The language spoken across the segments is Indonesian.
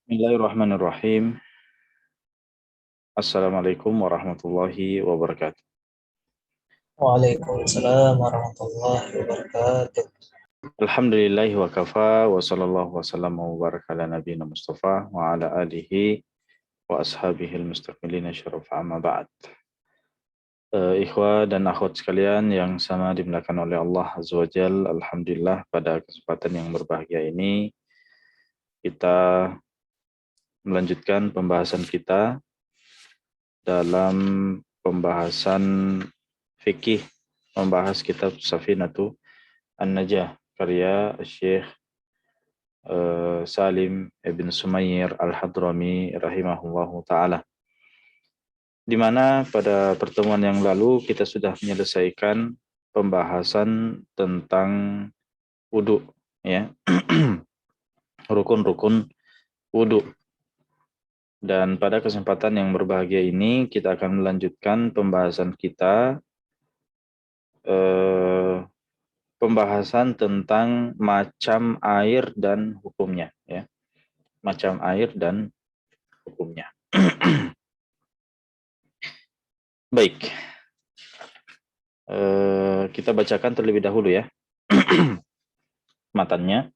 Bismillahirrahmanirrahim. Assalamualaikum warahmatullahi wabarakatuh. Waalaikumsalam warahmatullahi wabarakatuh. Alhamdulillahi wa kafa wa sallallahu wa sallam wa baraka ala nabiyina Mustafa wa ala alihi wa ashabihil mustaqbilina syarafa amma ba'd. Ikhwah dan akhwat sekalian yang sama dimuliakan oleh Allah Azza wa Jal, alhamdulillah pada kesempatan yang berbahagia ini kita melanjutkan pembahasan kita dalam pembahasan fikih, membahas kitab Safinatu An-Najah karya Syekh Salim Ibn Sumair Al-Hadrami rahimahullahu ta'ala. Di mana pada pertemuan yang lalu kita sudah menyelesaikan pembahasan tentang wudhu, ya. Rukun-rukun wudhu. Dan pada kesempatan yang berbahagia ini kita akan melanjutkan pembahasan kita pembahasan tentang macam air dan hukumnya, ya. Macam air dan hukumnya. Baik, kita bacakan terlebih dahulu ya matannya,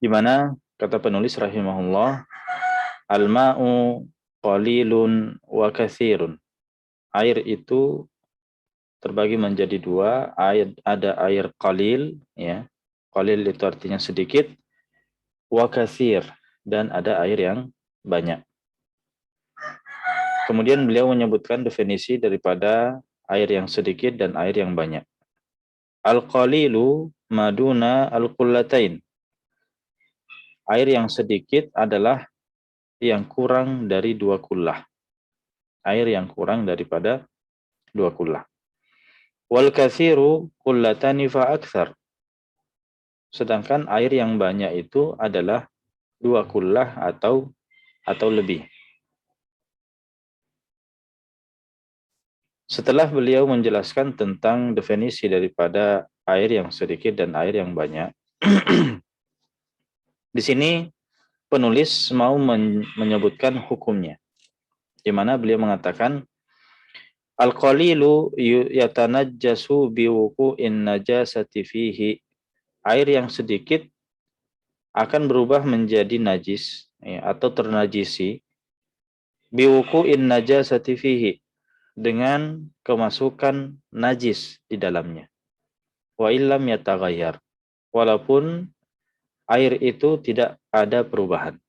di mana kata penulis rahimahullah, al-ma'u qalilun wa katsirun. Air itu terbagi menjadi dua, ada air qalil, ya. Qalil itu artinya sedikit, wa katsir, dan ada air yang banyak. Kemudian beliau menyebutkan definisi daripada air yang sedikit dan air yang banyak. Al-qalilu maduna al-qullatain. Air yang sedikit adalah yang kurang dari 2 kullah. Air yang kurang daripada 2 kullah. Wal katsiru qullatani fa aktsar. Sedangkan air yang banyak itu adalah 2 kullah atau lebih. Setelah beliau menjelaskan tentang definisi daripada air yang sedikit dan air yang banyak, di sini penulis mau menyebutkan hukumnya, di mana beliau mengatakan al-qalilu yatanajjasu biwuqu'in najasati fihi. Air yang sedikit akan berubah menjadi najis, ya, atau ternajisi biwuqu'in najasati fihi, dengan kemasukan najis di dalamnya. Wa illam yataghayyar, walaupun air itu tidak ada perubahan.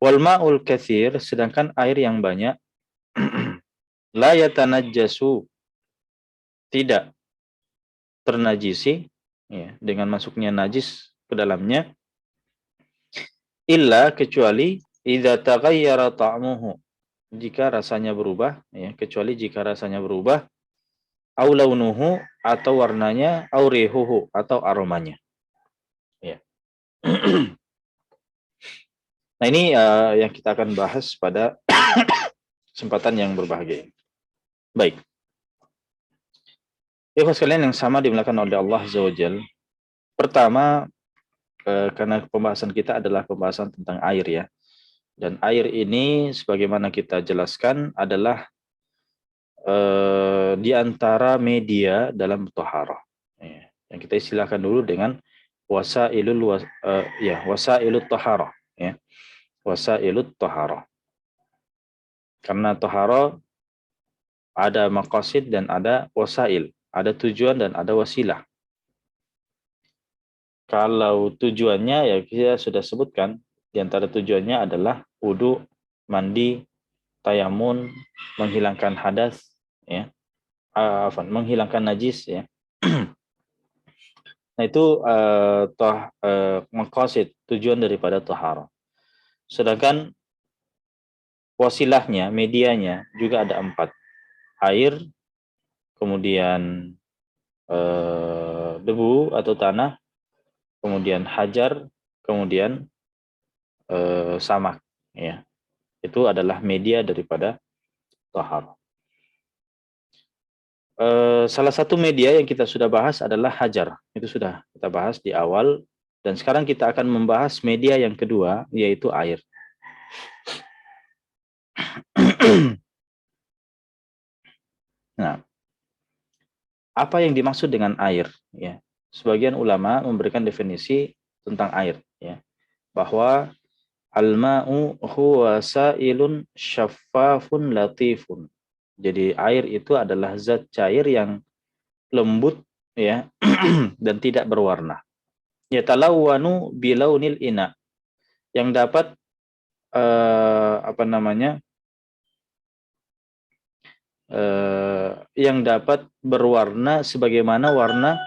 Wal ma'ul katsir, sedangkan air yang banyak la yatanajjasu, tidak ternajisi, ya, dengan masuknya najis ke dalamnya, illa, kecuali idza taghayyara ta'muhu, jika rasanya berubah, ya, kecuali jika rasanya berubah, au launuhu, atau warnanya, au rihuhu, atau aromanya, ya. Nah, ini yang kita akan bahas pada kesempatan yang berbahagia. Baik. Ikhwas sekalian yang sama dimuliakan oleh Allah Azza wa Jalla. Pertama, karena pembahasan kita adalah pembahasan tentang air, ya. Dan air ini sebagaimana kita jelaskan adalah di antara media dalam thaharah, ya. Yang kita istilahkan dulu dengan wasailut thaharah, ya. Wasailut thaharah. Karena thaharah ada maqasid dan ada wasail, ada tujuan dan ada wasilah. Kalau tujuannya, ya kita sudah sebutkan, di antara tujuannya adalah wudu, mandi, tayamun, menghilangkan hadas, ya. Menghilangkan najis, ya. Nah, itu maqasid, tujuan daripada taharah. Sedangkan wasilahnya, medianya juga ada 4. Air, kemudian debu atau tanah, kemudian hajar, kemudian samak, ya. Itu adalah media daripada taharah. Salah satu media yang kita sudah bahas adalah hajar. Itu sudah kita bahas di awal Dan sekarang kita akan membahas media yang kedua, yaitu air. Nah, apa yang dimaksud dengan air? Ya, sebagian ulama memberikan definisi tentang air, ya, bahwa al-ma'u huwa sa'ilun syaffafun latifun. Jadi air itu adalah zat cair yang lembut, ya, dan tidak berwarna. Yatalawwanu bilaunil ina, yang dapat yang dapat berwarna sebagaimana warna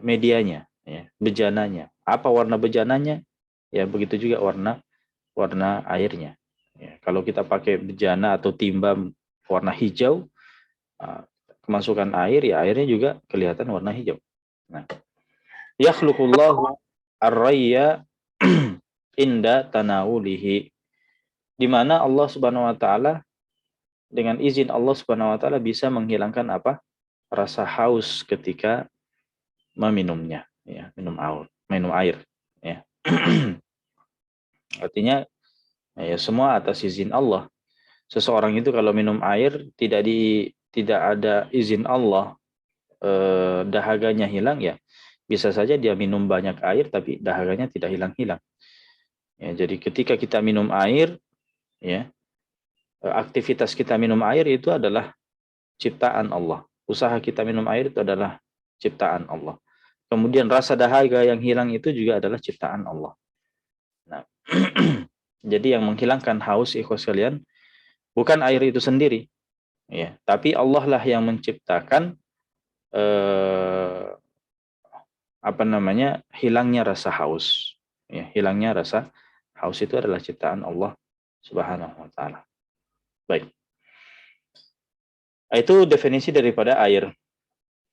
medianya, ya, bejananya. Apa warna bejananya? Ya begitu juga warna airnya. Ya, kalau kita pakai bejana atau timba warna hijau, kemasukan air, ya airnya juga kelihatan warna hijau. Nah, yakhluqullahu ar-rayya inda tanawulihi, di mana Allah Subhanahu wa taala dengan izin Allah Subhanahu wa taala bisa menghilangkan apa? Rasa haus ketika meminumnya, ya, minum air, ya. Artinya ya semua atas izin Allah. Seseorang itu kalau minum air tidak ada izin Allah, dahaganya hilang, ya bisa saja dia minum banyak air tapi dahaganya tidak hilang-hilang. Ya, jadi ketika kita minum air, ya, aktivitas kita minum air itu adalah ciptaan Allah. Usaha kita minum air itu adalah ciptaan Allah. Kemudian rasa dahaga yang hilang itu juga adalah ciptaan Allah. Nah, jadi yang menghilangkan haus, ikhwas sekalian, bukan air itu sendiri, ya, tapi Allah lah yang menciptakan hilangnya rasa haus. Ya, hilangnya rasa haus itu adalah ciptaan Allah Subhanahu wa taala. Baik. Itu definisi daripada air.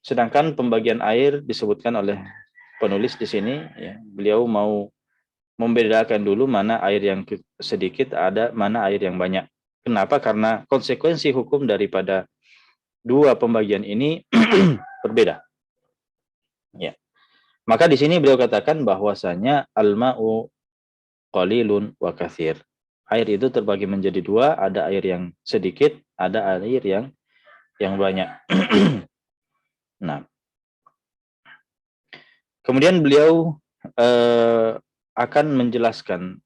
Sedangkan pembagian air disebutkan oleh penulis di sini, ya, beliau mau membedakan dulu mana air yang sedikit, mana air yang banyak. Kenapa? Karena konsekuensi hukum daripada dua pembagian ini berbeda. Ya. Maka di sini beliau katakan bahwasanya al-ma'u qalilun wa katsir. Air itu terbagi menjadi dua, ada air yang sedikit, ada air yang banyak. Nah, kemudian beliau akan menjelaskan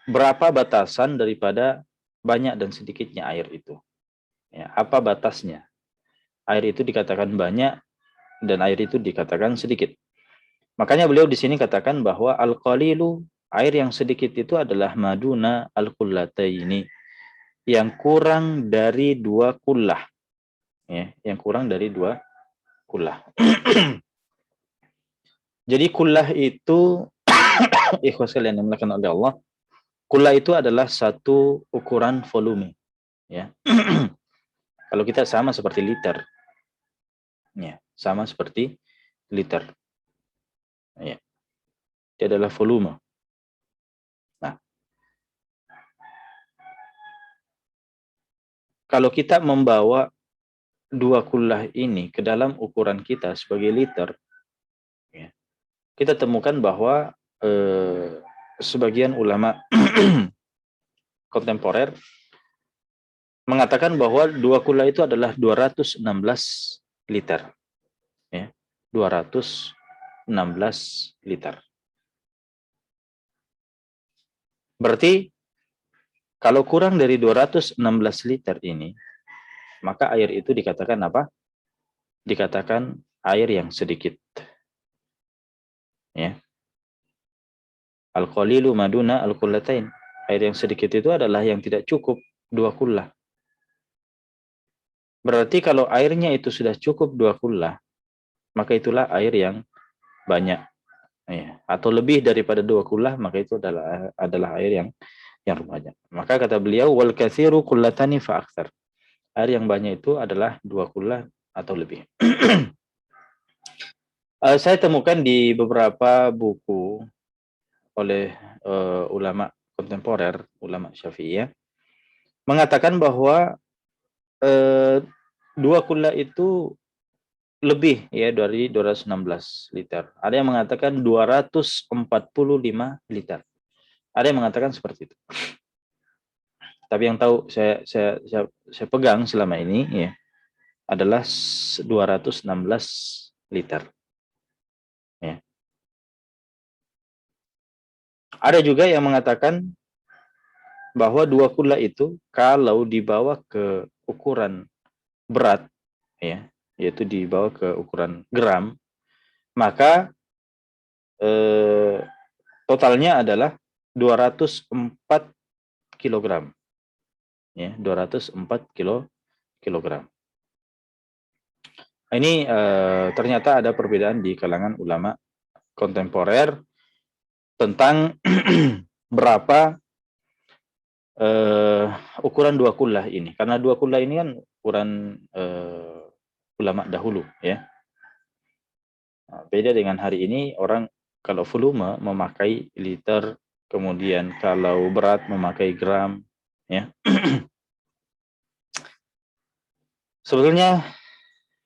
berapa batasan daripada banyak dan sedikitnya air itu. Ya, apa batasnya? Air itu dikatakan banyak dan air itu dikatakan sedikit. Makanya beliau di sini katakan bahwa al-qalilu, air yang sedikit itu adalah maduna al-qullataini, yang kurang dari 2 kullah. Ya, yang kurang dari 2 kullah. Jadi kullah itu ikhwas kalian yang dimuliakan oleh Allah, kullah itu adalah satu ukuran volume, ya. Kalau kita sama seperti liter. Ya, sama seperti liter. Ya. Itu adalah volume. Nah, kalau kita membawa 2 kullah ini ke dalam ukuran kita sebagai liter, ya, kita temukan bahwa sebagian ulama kontemporer mengatakan bahwa 2 kullah itu adalah 216 liter. Ya, 216 liter. Berarti kalau kurang dari 216 liter ini, maka air itu dikatakan apa? Dikatakan air yang sedikit. Ya. Al-qalilu maduna al-qullatain. Air yang sedikit itu adalah yang tidak cukup 2 kullah. Berarti kalau airnya itu sudah cukup 2 kullah, maka itulah air yang banyak. Ya. Atau lebih daripada 2 kullah, maka itu adalah air yang banyak. Maka kata beliau, wal katsiru kullatani fa aktsar. Air yang banyak itu adalah 2 kullah atau lebih. Saya temukan di beberapa buku oleh ulama kontemporer, ulama Syafi'iyah, mengatakan bahwa 2 kullah itu lebih ya dari 216 liter. Ada yang mengatakan 245 liter. Ada yang mengatakan seperti itu. Tapi yang tahu saya pegang selama ini ya adalah 216 liter. Ya. Ada juga yang mengatakan bahwa 2 kula itu kalau dibawa ke ukuran berat, ya, yaitu dibawa ke ukuran gram, maka totalnya adalah 204 kilogram. Ya, 204 kilogram. Ini ternyata ada perbedaan di kalangan ulama kontemporer tentang berapa ukuran 2 kullah ini. Karena 2 kullah ini kan ukuran ulama dahulu, ya. Nah, beda dengan hari ini, orang kalau volume memakai liter, kemudian kalau berat memakai gram, ya. Sebetulnya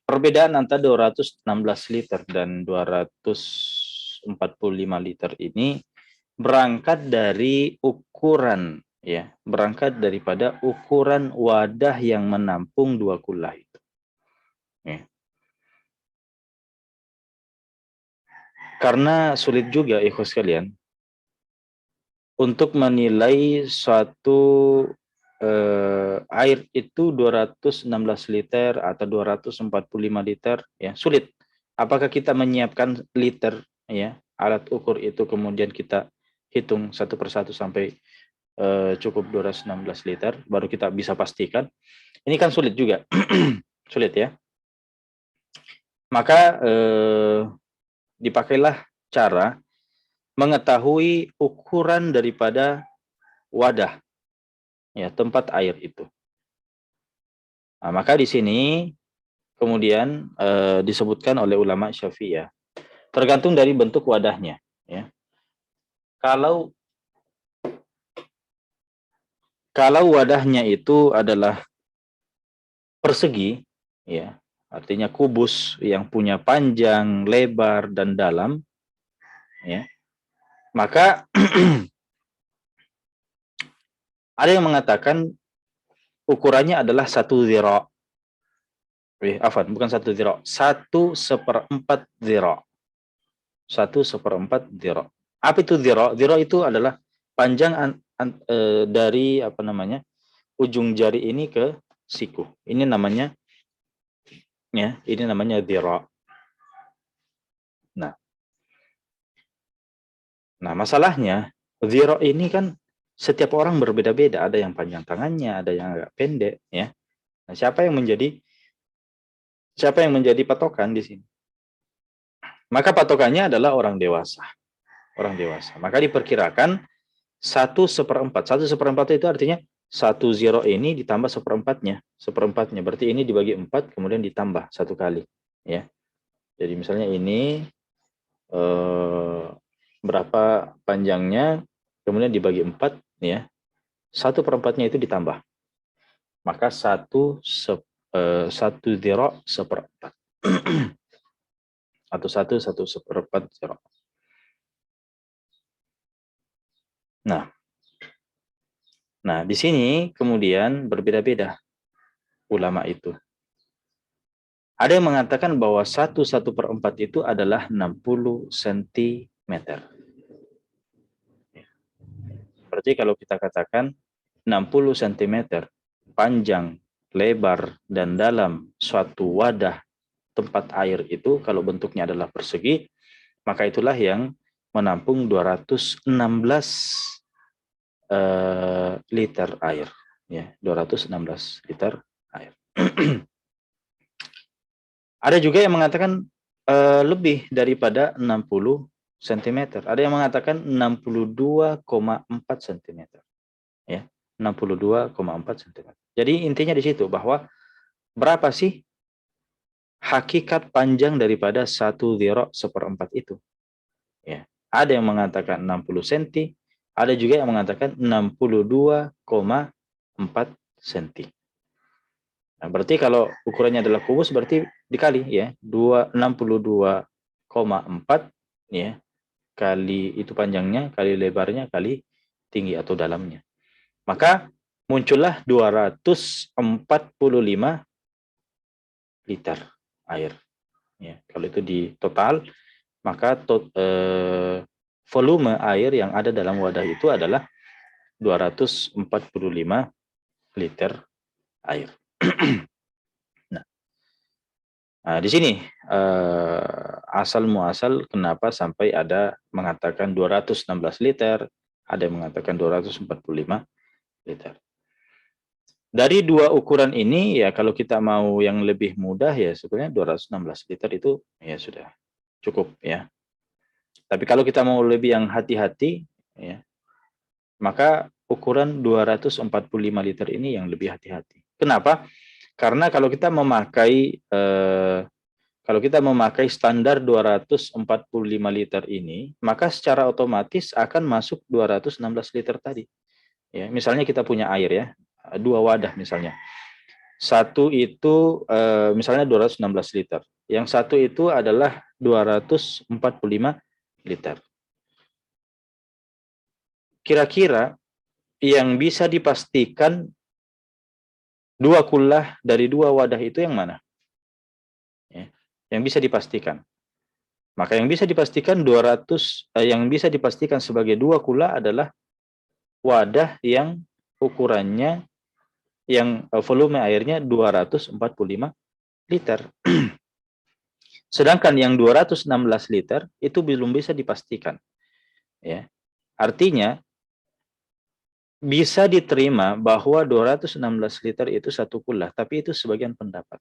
perbedaan antara 216 liter dan 245 liter ini berangkat dari ukuran, ya, berangkat daripada ukuran wadah yang menampung 2 kullah itu. Ya. Karena sulit juga, ikhwas sekalian, untuk menilai suatu air itu 216 liter atau 245 liter, ya, sulit. Apakah kita menyiapkan liter, ya, alat ukur itu, kemudian kita hitung satu persatu sampai cukup 216 liter, baru kita bisa pastikan. Ini kan sulit juga. Sulit, ya. Maka dipakailah cara mengetahui ukuran daripada wadah, ya, tempat air itu. Nah, maka di sini kemudian disebutkan oleh ulama Syafi'iyah, tergantung dari bentuk wadahnya, ya. Kalau wadahnya itu adalah persegi, ya, artinya kubus yang punya panjang, lebar, dan dalam, ya, maka ada yang mengatakan ukurannya adalah 1 zira. Bukan 1 zira, 1/4 zira. 1/4 zira. Apa itu zira? Zira itu adalah panjang dari ujung jari ini ke siku. Ini namanya, ya, ini namanya zira. Nah, masalahnya zira ini kan setiap orang berbeda-beda. Ada yang panjang tangannya, ada yang agak pendek, ya. Nah, siapa yang menjadi patokan di sini? Maka patokannya adalah orang dewasa. Orang dewasa. Maka diperkirakan 1/4. 1/4 itu artinya 1 zira ini ditambah seperempatnya. Seperempatnya. Berarti ini dibagi 4, kemudian ditambah 1 kali. Ya. Jadi misalnya ini berapa panjangnya, kemudian dibagi 4, ya. 1/4-nya itu ditambah. Maka 1 zira seperempat. Atau 1/1/4 zira. Nah, di sini kemudian berbeda-beda ulama itu. Ada yang mengatakan bahwa 1/1/4 itu adalah 60 cm. Berarti kalau kita katakan 60 cm panjang, lebar, dan dalam suatu wadah tempat air itu, kalau bentuknya adalah persegi, maka itulah yang menampung 216 liter air, ya, 216 liter air. Ada juga yang mengatakan lebih daripada 60 cm. Ada yang mengatakan 62,4 cm, ya, 62,4 cm. Jadi intinya di situ bahwa berapa sih hakikat panjang daripada 1/4 itu, ya. Ada yang mengatakan 60 cm, ada juga yang mengatakan 62,4 cm. Nah, berarti kalau ukurannya adalah kubus berarti dikali ya 62,4 ya kali itu panjangnya kali lebarnya kali tinggi atau dalamnya. Maka muncullah 245 liter air. Ya, kalau itu di total maka volume air yang ada dalam wadah itu adalah 245 liter air. Nah, di sini asal muasal kenapa sampai ada mengatakan 216 liter, ada yang mengatakan 245 liter. Dari dua ukuran ini ya kalau kita mau yang lebih mudah ya sebenarnya 216 liter itu ya sudah cukup ya. Tapi kalau kita mau lebih yang hati-hati ya, maka ukuran 245 liter ini yang lebih hati-hati. Kenapa? Karena kalau kita memakai standar 245 liter ini, maka secara otomatis akan masuk 216 liter tadi. Ya, misalnya kita punya air ya, dua wadah misalnya. Satu itu misalnya 216 liter. Yang satu itu adalah 245 liter. Kira-kira yang bisa dipastikan dua kullah dari dua wadah itu yang mana? Ya, yang bisa dipastikan. Maka yang bisa dipastikan yang bisa dipastikan sebagai dua kullah adalah wadah yang ukurannya yang volume airnya 245 liter. Sedangkan yang 216 liter itu belum bisa dipastikan. Ya. Artinya bisa diterima bahwa 216 liter itu satu kullah, tapi itu sebagian pendapat.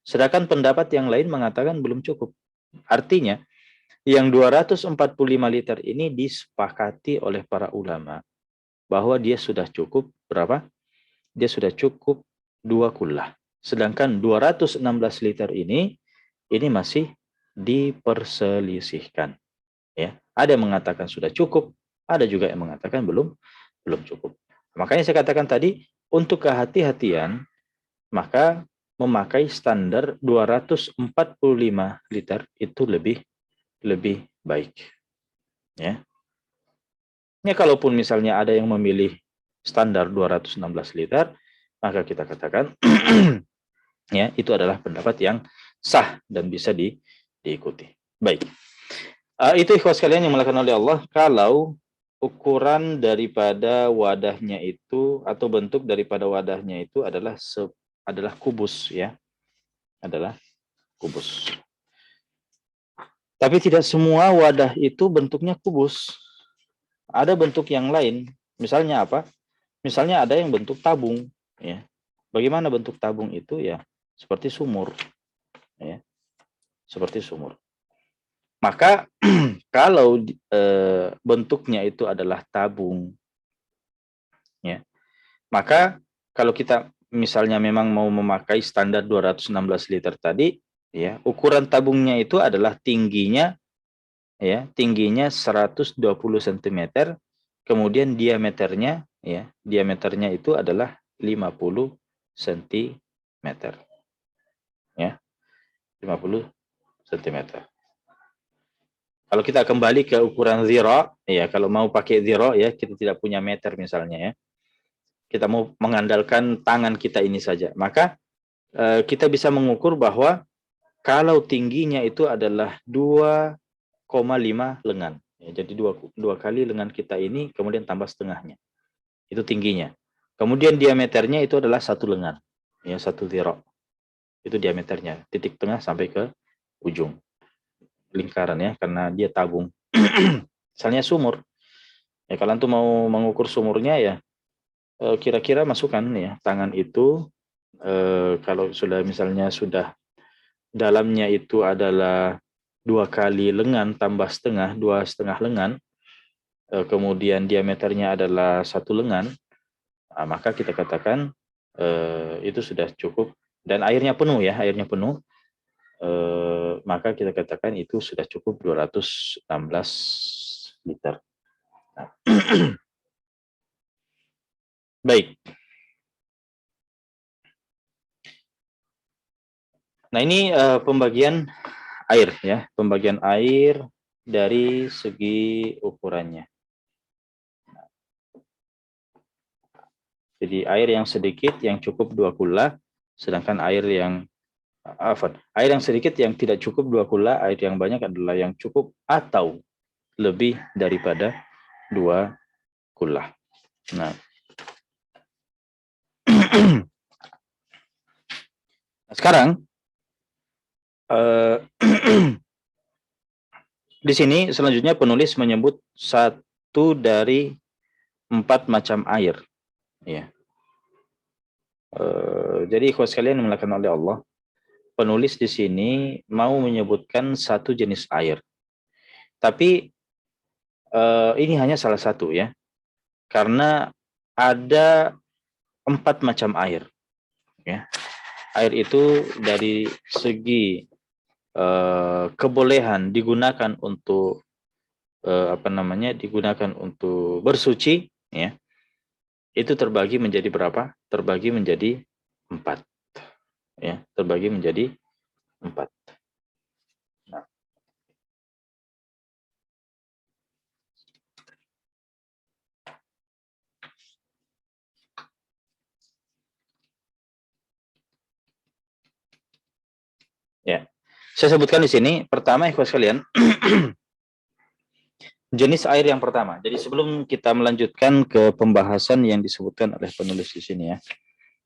Sedangkan pendapat yang lain mengatakan belum cukup. Artinya yang 245 liter ini disepakati oleh para ulama bahwa dia sudah cukup berapa? Dia sudah cukup dua kullah. Sedangkan 216 liter ini masih diperselisihkan. Ya, ada yang mengatakan sudah cukup, ada juga yang mengatakan belum cukup. Makanya saya katakan tadi untuk kehati-hatian maka memakai standar 245 liter itu lebih baik. Ya. Ya kalaupun misalnya ada yang memilih standar 216 liter, maka kita katakan ya itu adalah pendapat yang sah dan bisa diikuti. Baik. Itu ikhwas sekalian yang dimuliakan oleh Allah, kalau ukuran daripada wadahnya itu atau bentuk daripada wadahnya itu adalah kubus ya. Adalah kubus. Tapi tidak semua wadah itu bentuknya kubus. Ada bentuk yang lain. Misalnya apa? Misalnya ada yang bentuk tabung ya. Bagaimana bentuk tabung itu ya? Seperti sumur ya. Seperti sumur. Maka kalau bentuknya itu adalah tabung ya. Maka kalau kita misalnya memang mau memakai standar 216 liter tadi ya, ukuran tabungnya itu adalah tingginya ya, tingginya 120 cm, kemudian diameternya ya, diameternya itu adalah 50 cm. Ya, 50 cm. Kalau kita kembali ke ukuran zira, ya kalau mau pakai zira ya, kita tidak punya meter misalnya ya. Kita mau mengandalkan tangan kita ini saja. Maka kita bisa mengukur bahwa kalau tingginya itu adalah 2,5 lengan. Ya, jadi dua kali lengan kita ini kemudian tambah setengahnya. Itu tingginya. Kemudian diameternya itu adalah satu lengan. Ya, satu zira. Itu diameternya. Titik tengah sampai ke ujung lingkaran ya, karena dia tabung. Misalnya sumur. Ya, kalian tuh mau mengukur sumurnya ya, kira-kira masukkan ya tangan itu kalau sudah misalnya sudah dalamnya itu adalah 2 kali lengan tambah setengah, 2,5 lengan, kemudian diameternya adalah satu lengan, maka kita katakan itu sudah cukup dan airnya penuh ya, airnya penuh, maka kita katakan itu sudah cukup 216 liter. Nah. Baik. Nah, ini pembagian air ya, pembagian air dari segi ukurannya. Jadi air yang sedikit yang cukup 2 kula, sedangkan air yang air yang sedikit yang tidak cukup 2 kula, air yang banyak adalah yang cukup atau lebih daripada 2 kula. Nah, sekarang di sini selanjutnya penulis menyebut satu dari 4 macam air. Ya. Jadi ikhwas sekalian dimulakan oleh Allah, penulis di sini mau menyebutkan satu jenis air. Tapi ini hanya salah satu ya, karena ada 4 macam air. Ya. Air itu dari segi kebolehan digunakan untuk digunakan untuk bersuci, ya. Itu terbagi menjadi berapa? Terbagi menjadi 4. Ya, terbagi menjadi 4. Nah. Ya. Saya sebutkan di sini, pertama ikhwas sekalian, jenis air yang pertama. Jadi sebelum kita melanjutkan ke pembahasan yang disebutkan oleh penulis di sini ya,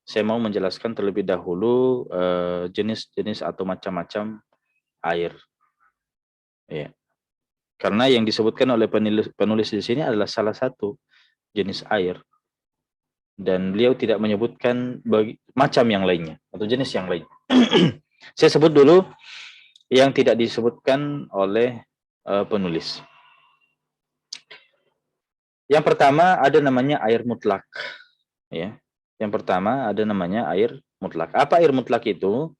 saya mau menjelaskan terlebih dahulu jenis-jenis atau macam-macam air. Ya. Karena yang disebutkan oleh penulis di sini adalah salah satu jenis air. Dan beliau tidak menyebutkan macam yang lainnya atau jenis yang lain. Saya sebut dulu yang tidak disebutkan oleh penulis. Yang pertama ada namanya air mutlak. Ya. Yang pertama ada namanya air mutlak. Apa air mutlak itu?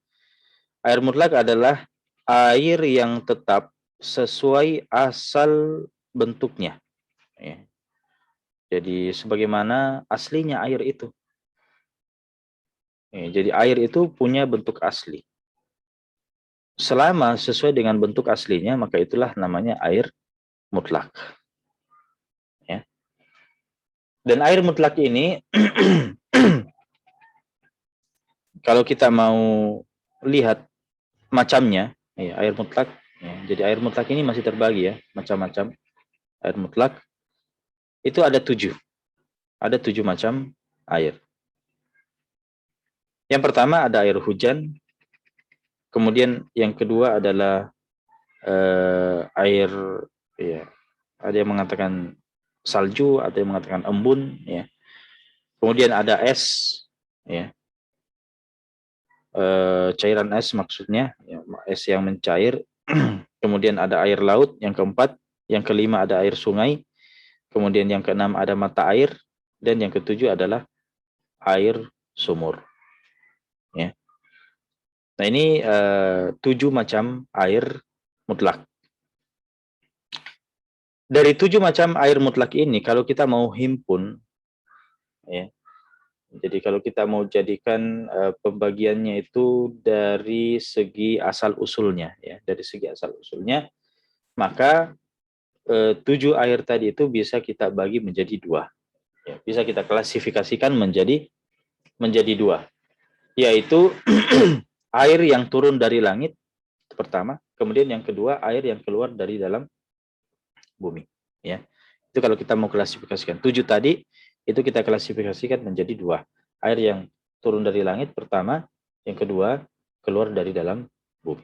Air mutlak adalah air yang tetap sesuai asal bentuknya. Ya. Jadi sebagaimana aslinya air itu. Ya, jadi air itu punya bentuk asli. Selama sesuai dengan bentuk aslinya, maka itulah namanya air mutlak. Ya. Dan air mutlak ini, kalau kita mau lihat macamnya, ya, air mutlak. Ya, jadi air mutlak ini masih terbagi ya, macam-macam air mutlak. Itu ada 7. Ada 7 macam air. Yang pertama ada air hujan. Kemudian yang kedua adalah air, ya, ada yang mengatakan salju, ada yang mengatakan embun, ya. Kemudian ada es, ya, cairan es maksudnya, ya, es yang mencair. Kemudian ada air laut, yang keempat. Yang kelima ada air sungai. Kemudian yang keenam ada mata air. Dan yang ketujuh adalah air sumur. Ya. Nah ini 7 macam air mutlak. Dari 7 macam air mutlak ini, kalau kita mau himpun, ya, jadi kalau kita mau jadikan pembagiannya itu dari segi asal usulnya, ya, dari segi asal usulnya, maka 7 air tadi itu bisa kita bagi menjadi 2. Ya, bisa kita klasifikasikan menjadi 2, yaitu air yang turun dari langit pertama, kemudian yang kedua air yang keluar dari dalam bumi. Ya, itu kalau kita mau klasifikasikan 7 tadi itu kita klasifikasikan menjadi 2. Air yang turun dari langit pertama, yang kedua keluar dari dalam bumi.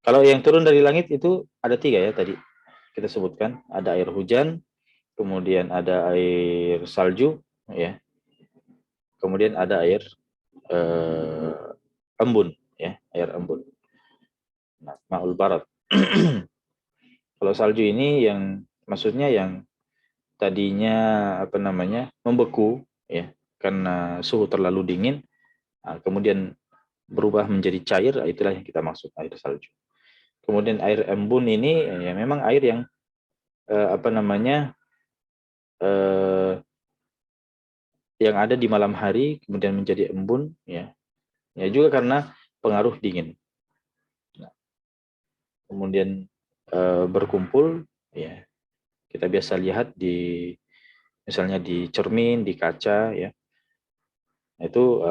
Kalau yang turun dari langit itu ada 3 ya tadi kita sebutkan, ada air hujan, kemudian ada air salju, ya, kemudian ada air embun, ya, air embun. Nah, ma'ul barat. Kalau salju ini yang maksudnya yang tadinya membeku, ya, karena suhu terlalu dingin, kemudian berubah menjadi cair, itulah yang kita maksud air salju. Kemudian air embun ini ya memang air yang yang ada di malam hari kemudian menjadi embun, ya. Ya juga karena pengaruh dingin. Nah, kemudian berkumpul, ya kita biasa lihat di misalnya di cermin, di kaca, ya. Nah, itu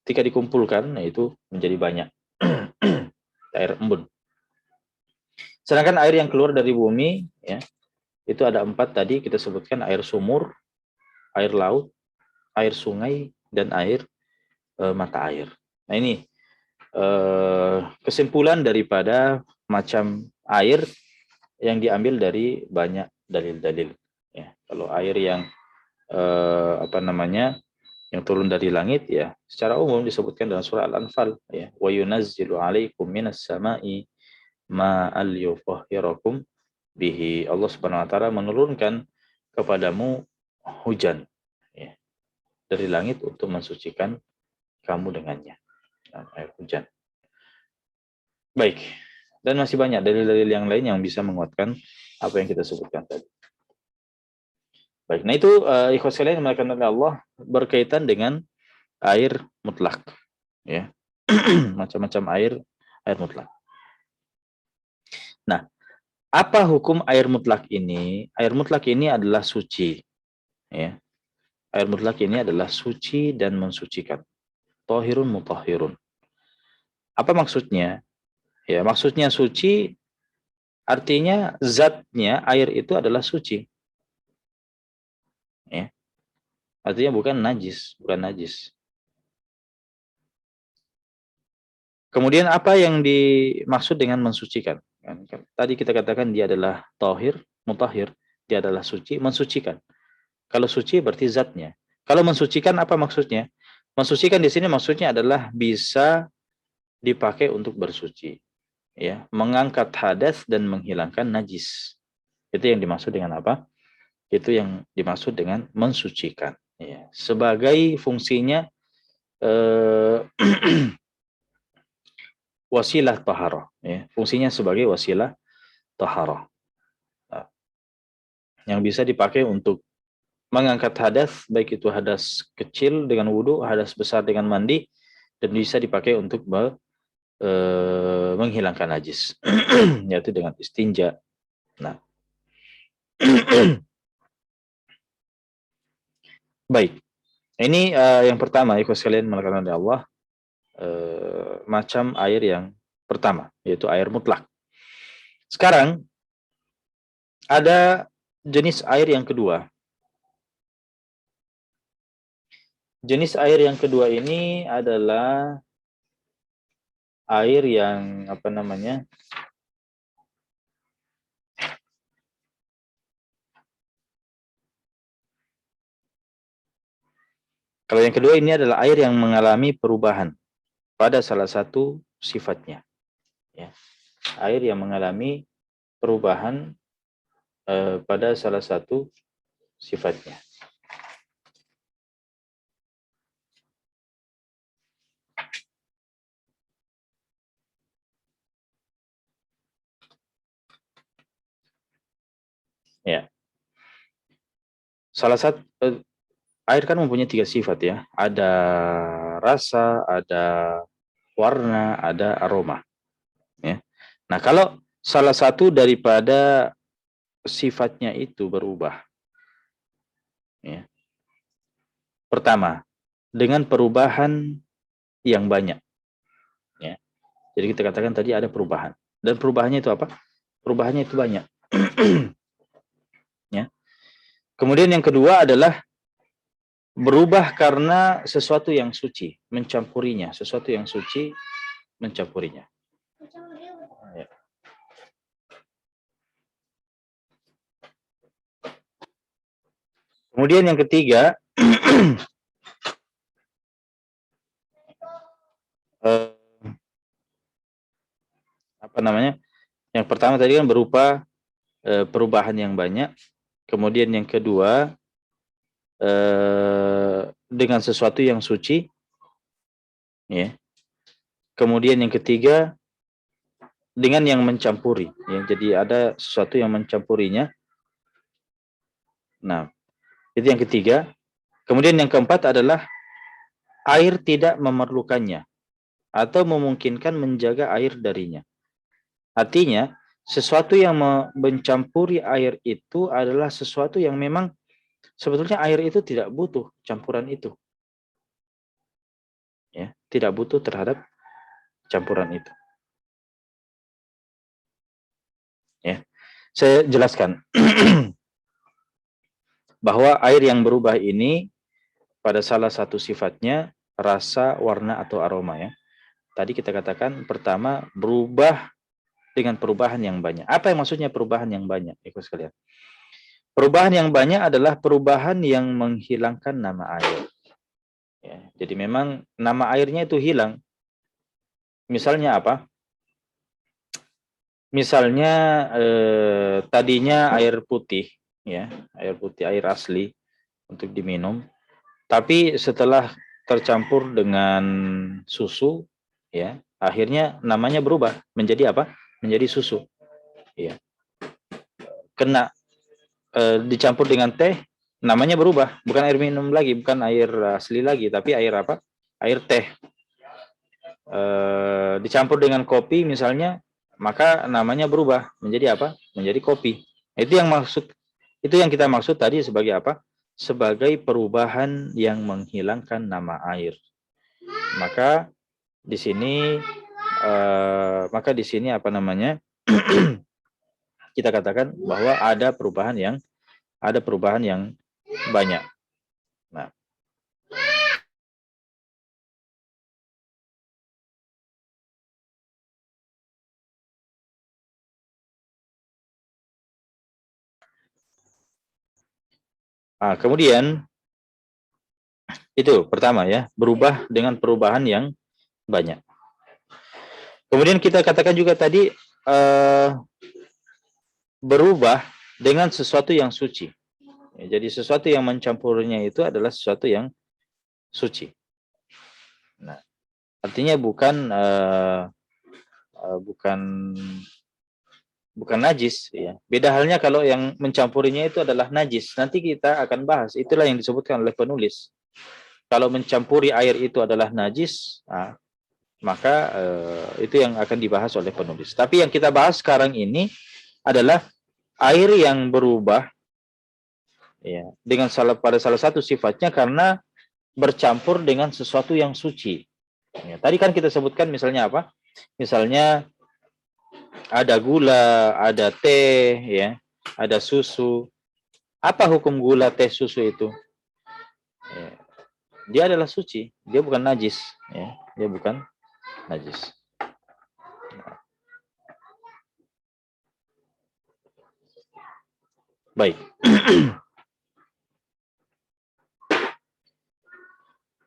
ketika dikumpulkan, nah itu menjadi banyak air embun. Sedangkan air yang keluar dari bumi, ya, itu ada 4 tadi kita sebutkan: air sumur, air laut, air sungai, dan air mata air. Nah ini kesimpulan daripada macam air yang diambil dari banyak dalil-dalil. Ya, kalau air yang yang turun dari langit, ya secara umum disebutkan dalam surah Al-Anfal, ya, wa yunazzilu 'alaikum minas sama'i ma'al yutahhirakum bihi. Allah Subhanahu wa taala menurunkan kepadamu hujan, ya, dari langit untuk mensucikan kamu dengannya. Nah, air hujan. Baik. Dan masih banyak dalil-dalil yang lain yang bisa menguatkan apa yang kita sebutkan tadi. Baik, nah itu ikhwas sekalian yang dimuliakan oleh Allah berkaitan dengan air mutlak, ya. Macam-macam air mutlak. Nah, apa hukum air mutlak ini? Air mutlak ini adalah suci, ya. Air mutlak ini adalah suci dan mensucikan. Thahirun mutahhirun. Apa maksudnya? Ya, maksudnya suci artinya zatnya air itu adalah suci, ya. Artinya bukan najis, bukan najis. Kemudian apa yang dimaksud dengan mensucikan? Tadi kita katakan dia adalah tahir, mutahhir, dia adalah suci, mensucikan. Kalau suci berarti zatnya. Kalau mensucikan apa maksudnya? Mensucikan di sini maksudnya adalah bisa dipakai untuk bersuci, ya, mengangkat hadas dan menghilangkan najis. Itu yang dimaksud dengan apa? Itu yang dimaksud dengan mensucikan, ya. Sebagai fungsinya wasilah taharah, ya. Fungsinya sebagai wasilah taharah. Nah, yang bisa dipakai untuk mengangkat hadas, baik itu hadas kecil dengan wudhu, hadas besar dengan mandi, dan bisa dipakai untuk menghilangkan najis, yaitu dengan istinja. Nah, baik. Ini yang pertama, ikhwas sekalian melakukan oleh Allah, macam air yang pertama, yaitu air mutlak. Sekarang ada jenis air yang kedua. Jenis air yang kedua ini adalah air yang kalau yang kedua ini adalah air yang mengalami perubahan pada salah satu sifatnya, ya. Air yang mengalami perubahan pada salah satu sifatnya. Ya. Salah satu air kan mempunyai 3 sifat, ya. Ada rasa, ada warna, ada aroma, ya. Nah, kalau salah satu daripada sifatnya itu berubah, ya. Pertama, dengan perubahan yang banyak, ya. Jadi kita katakan tadi ada perubahan. Dan perubahannya itu apa? Perubahannya itu banyak. Ya. Kemudian yang kedua adalah berubah karena sesuatu yang suci, mencampurinya. Sesuatu yang suci mencampurinya. Ya. Kemudian yang ketiga, Yang pertama tadi kan berupa perubahan yang banyak. Kemudian yang kedua dengan sesuatu yang suci, ya. Kemudian yang ketiga dengan yang mencampuri, ya. Jadi ada sesuatu yang mencampurinya. Nah, itu yang ketiga. Kemudian yang keempat adalah air tidak memerlukannya. atau memungkinkan menjaga air darinya. Artinya, sesuatu yang mencampuri air itu adalah sesuatu yang memang sebetulnya air itu tidak butuh campuran itu. Ya, tidak butuh terhadap campuran itu. Ya, saya jelaskan bahwa air yang berubah ini pada salah satu sifatnya rasa, warna, atau aroma ya. Tadi kita katakan pertama berubah dengan perubahan yang banyak. Apa yang maksudnya perubahan yang banyak? Ikut sekalian. Perubahan yang banyak adalah perubahan yang menghilangkan nama air. Ya, jadi memang nama airnya itu hilang. Misalnya apa? Misalnya tadinya air putih, ya, air putih, air asli untuk diminum. Tapi setelah tercampur dengan susu, ya, akhirnya namanya berubah menjadi apa? Menjadi susu. Ya. Kena dicampur dengan teh, namanya berubah, bukan air minum lagi, bukan air asli lagi, tapi air apa? Air teh. Dicampur dengan kopi misalnya, maka namanya berubah menjadi apa? Menjadi kopi. Itu yang kita maksud tadi sebagai apa? Sebagai perubahan yang menghilangkan nama air. Maka di sini apa namanya? Kita katakan bahwa ada perubahan yang banyak. Nah, kemudian itu pertama ya, berubah dengan perubahan yang banyak. Kemudian kita katakan juga tadi berubah dengan sesuatu yang suci. Ya, jadi sesuatu yang mencampurnya itu adalah sesuatu yang suci. Nah, artinya bukan najis. Ya. Beda halnya kalau yang mencampurinya itu adalah najis. Nanti kita akan bahas. Itulah yang disebutkan oleh penulis. Kalau mencampuri air itu adalah najis, maka itu yang akan dibahas oleh penulis. Tapi yang kita bahas sekarang ini adalah air yang berubah ya, dengan pada salah satu sifatnya karena bercampur dengan sesuatu yang suci. Ya, tadi kan kita sebutkan misalnya apa? Misalnya ada gula, ada teh, ya, ada susu. Apa hukum gula, teh, susu itu? Ya, dia adalah suci, dia bukan najis. Ya, dia bukan najis. Baik.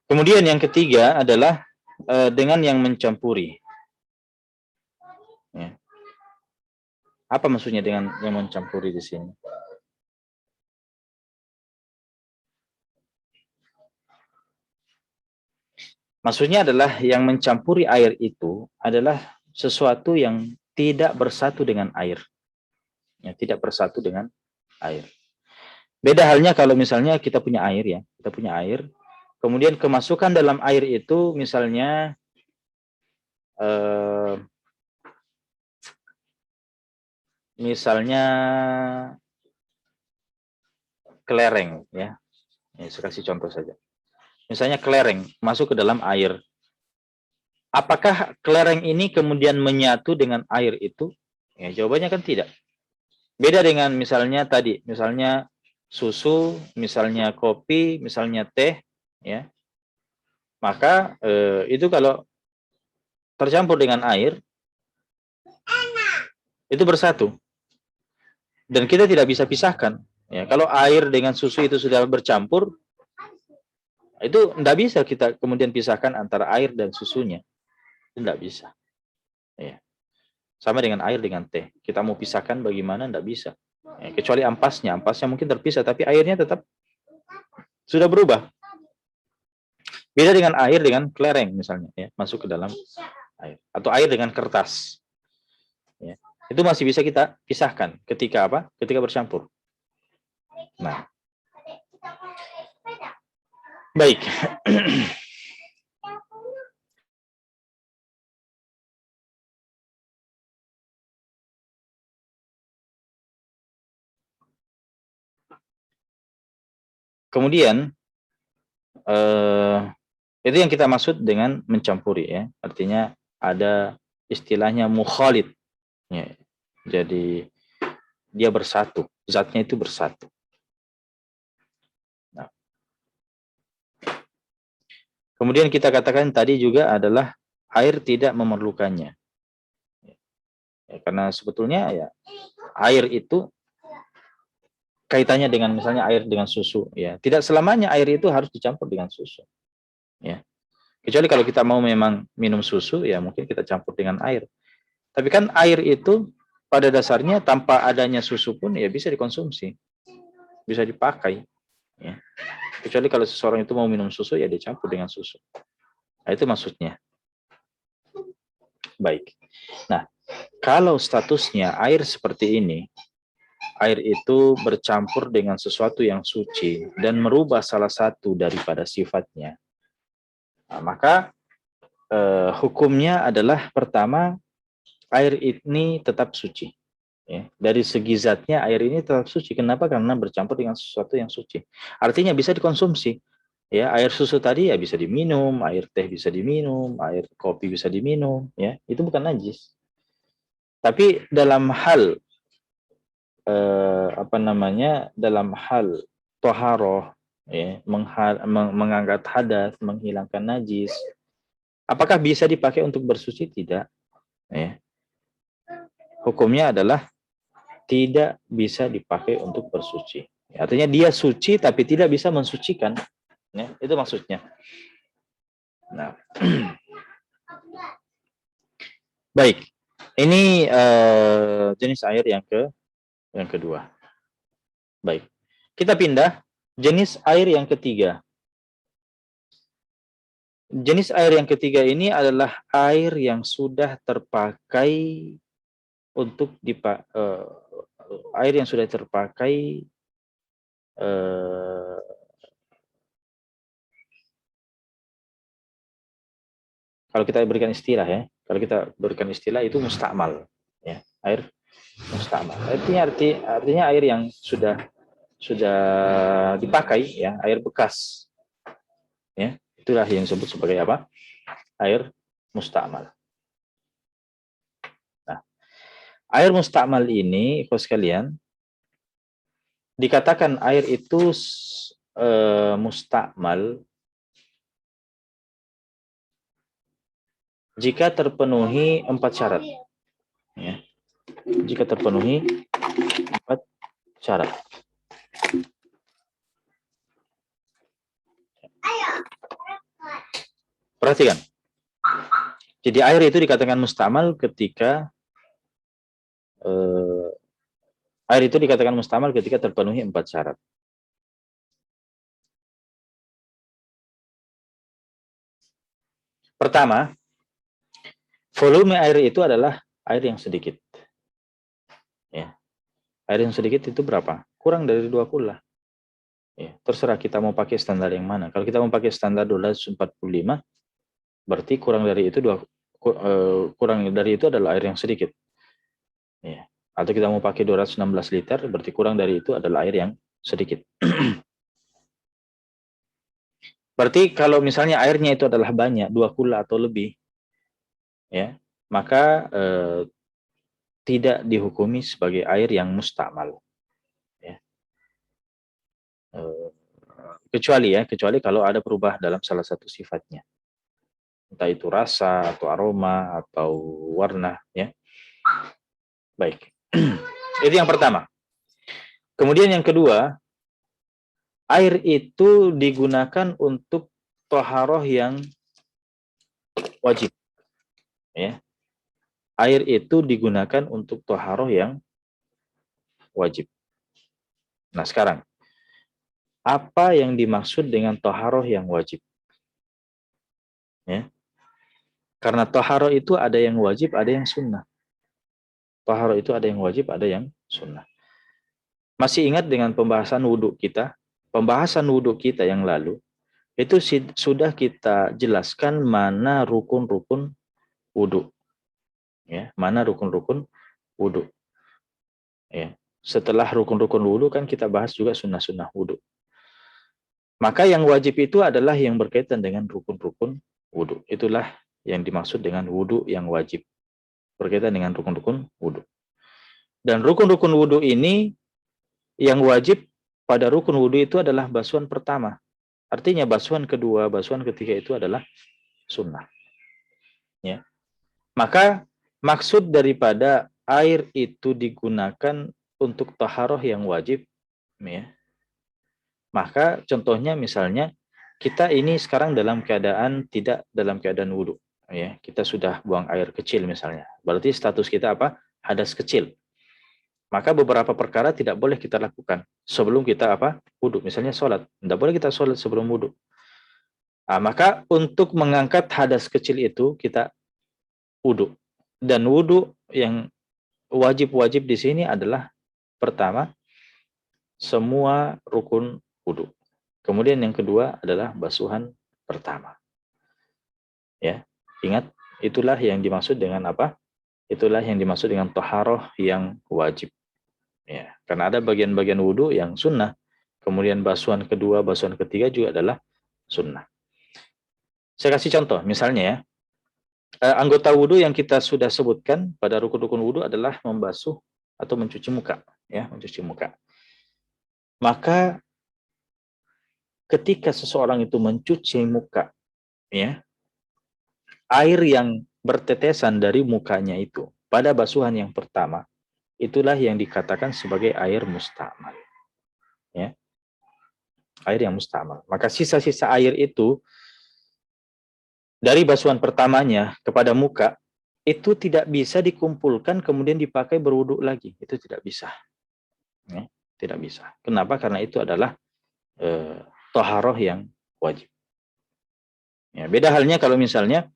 Kemudian yang ketiga adalah dengan yang mencampuri. Ya. Apa maksudnya dengan yang mencampuri di sini? Maksudnya adalah yang mencampuri air itu adalah sesuatu yang tidak bersatu dengan air. Ya, tidak bersatu dengan air. Beda halnya kalau misalnya kita punya air ya, kita punya air, kemudian kemasukan dalam air itu misalnya kelereng ya. Saya kasih contoh saja. Misalnya kelereng masuk ke dalam air. Apakah kelereng ini kemudian menyatu dengan air itu? Ya, jawabannya kan tidak. Beda dengan misalnya tadi, misalnya susu, misalnya kopi, misalnya teh, ya. Maka itu kalau tercampur dengan air, itu bersatu. Dan kita tidak bisa pisahkan. Ya, kalau air dengan susu itu sudah bercampur, itu tidak bisa kita kemudian pisahkan antara air dan susunya. Tidak bisa. Ya. Sama dengan air dengan teh. Kita mau pisahkan bagaimana, tidak bisa. Ya, kecuali ampasnya. Ampasnya mungkin terpisah, tapi airnya tetap sudah berubah. Beda dengan air dengan kelereng misalnya. Ya, masuk ke dalam air. Atau air dengan kertas. Ya. Itu masih bisa kita pisahkan ketika apa? Ketika bercampur. Nah. Baik. kemudian itu yang kita maksud dengan mencampuri ya. Artinya ada istilahnya mukhalid. Ya. Jadi dia bersatu, zatnya itu bersatu. Nah. Kemudian kita katakan tadi juga adalah air tidak memerlukannya. Ya, karena sebetulnya ya air itu kaitannya dengan misalnya air dengan susu ya. Tidak selamanya air itu harus dicampur dengan susu. Ya. Kecuali kalau kita mau memang minum susu ya mungkin kita campur dengan air. Tapi kan air itu pada dasarnya tanpa adanya susu pun ya bisa dikonsumsi. Bisa dipakai ya. Kecuali kalau seseorang itu mau minum susu ya dicampur dengan susu. Nah, itu maksudnya. Baik. Nah, kalau statusnya air seperti ini, air itu bercampur dengan sesuatu yang suci dan merubah salah satu daripada sifatnya. Nah, maka hukumnya adalah pertama, air ini tetap suci. Ya. Dari segi zatnya air ini tetap suci. Kenapa? Karena bercampur dengan sesuatu yang suci. Artinya bisa dikonsumsi. Ya, air susu tadi ya bisa diminum, air teh bisa diminum, air kopi bisa diminum, ya. Itu bukan najis. Tapi dalam hal dalam hal toharoh, ya, mengangkat hadas, menghilangkan najis, apakah bisa dipakai untuk bersuci? Tidak. Ya. Hukumnya adalah tidak bisa dipakai untuk bersuci. Artinya dia suci tapi tidak bisa mensucikan. Ya, itu maksudnya. Nah, baik. Ini jenis air yang kedua. Baik. Kita pindah jenis air yang ketiga. Jenis air yang ketiga ini adalah air yang sudah terpakai untuk air yang sudah terpakai kalau kita berikan istilah ya, kalau kita berikan istilah itu mustakmal, ya, air mustakmal. Artinya air yang sudah dipakai, ya, air bekas, ya, itulah yang disebut sebagai apa? Air mustakmal. Nah, air mustakmal ini, ikhwas sekalian, dikatakan air itu mustakmal jika terpenuhi 4 syarat. Ya. Jika terpenuhi 4 syarat. Perhatikan. Jadi air itu dikatakan mustakmal ketika terpenuhi 4 syarat. Pertama, volume air itu adalah air yang sedikit. Ya. Air yang sedikit itu berapa? Kurang dari 2 kula. Ya, terserah kita mau pakai standar yang mana. Kalau kita mau pakai standar 245, berarti kurang dari itu adalah air yang sedikit. Ya. Atau kita mau pakai 216 liter, berarti kurang dari itu adalah air yang sedikit. Berarti kalau misalnya airnya itu adalah banyak, 2 kula atau lebih, ya, maka tidak dihukumi sebagai air yang mustakmal. Ya. Kecuali kalau ada perubahan dalam salah satu sifatnya. Entah itu rasa, atau aroma, atau warna. Ya. Baik. Itu yang pertama. Kemudian yang kedua, air itu digunakan untuk toharoh yang wajib. Ya. Air itu digunakan untuk toharoh yang wajib. Nah sekarang, apa yang dimaksud dengan toharoh yang wajib? Ya. Karena toharoh itu ada yang wajib, ada yang sunnah. Toharoh itu ada yang wajib, ada yang sunnah. Masih ingat dengan pembahasan wudhu kita? Pembahasan wudhu kita yang lalu, itu sudah kita jelaskan mana rukun-rukun wudhu. Ya, mana rukun-rukun wudhu. Ya. Setelah rukun-rukun wudhu kan kita bahas juga sunnah-sunnah wudhu. Maka yang wajib itu adalah yang berkaitan dengan rukun-rukun wudhu. Itulah yang dimaksud dengan wudhu yang wajib. Berkaitan dengan rukun-rukun wudhu. Dan rukun-rukun wudhu ini yang wajib pada rukun wudhu itu adalah basuhan pertama. Artinya basuhan kedua, basuhan ketiga itu adalah sunnah. Ya. Maka maksud daripada air itu digunakan untuk taharah yang wajib, ya. Maka contohnya misalnya kita ini sekarang dalam keadaan tidak dalam keadaan wudhu, ya. Kita sudah buang air kecil misalnya. Berarti status kita apa? Hadas kecil. Maka beberapa perkara tidak boleh kita lakukan sebelum kita apa? Wudhu. Misalnya sholat. Tidak boleh kita sholat sebelum wudhu. Nah, maka untuk mengangkat hadas kecil itu kita wudhu. Dan wudhu yang wajib-wajib di sini adalah pertama, semua rukun wudhu. Kemudian yang kedua adalah basuhan pertama. Ya, ingat, itulah yang dimaksud dengan apa? Itulah yang dimaksud dengan taharah yang wajib. Ya, karena ada bagian-bagian wudhu yang sunnah. Kemudian basuhan kedua, basuhan ketiga juga adalah sunnah. Saya kasih contoh, misalnya ya, anggota wudhu yang kita sudah sebutkan pada rukun-rukun wudhu adalah membasuh atau mencuci muka, ya, mencuci muka. Maka ketika seseorang itu mencuci muka, ya, air yang bertetesan dari mukanya itu pada basuhan yang pertama, itulah yang dikatakan sebagai air mustamal. Ya, air yang mustamal. Maka sisa-sisa air itu dari basuhan pertamanya kepada muka itu tidak bisa dikumpulkan kemudian dipakai berwudhu lagi. Itu tidak bisa. Ya, tidak bisa. Kenapa? Karena itu adalah taharah yang wajib. Ya, beda halnya kalau misalnya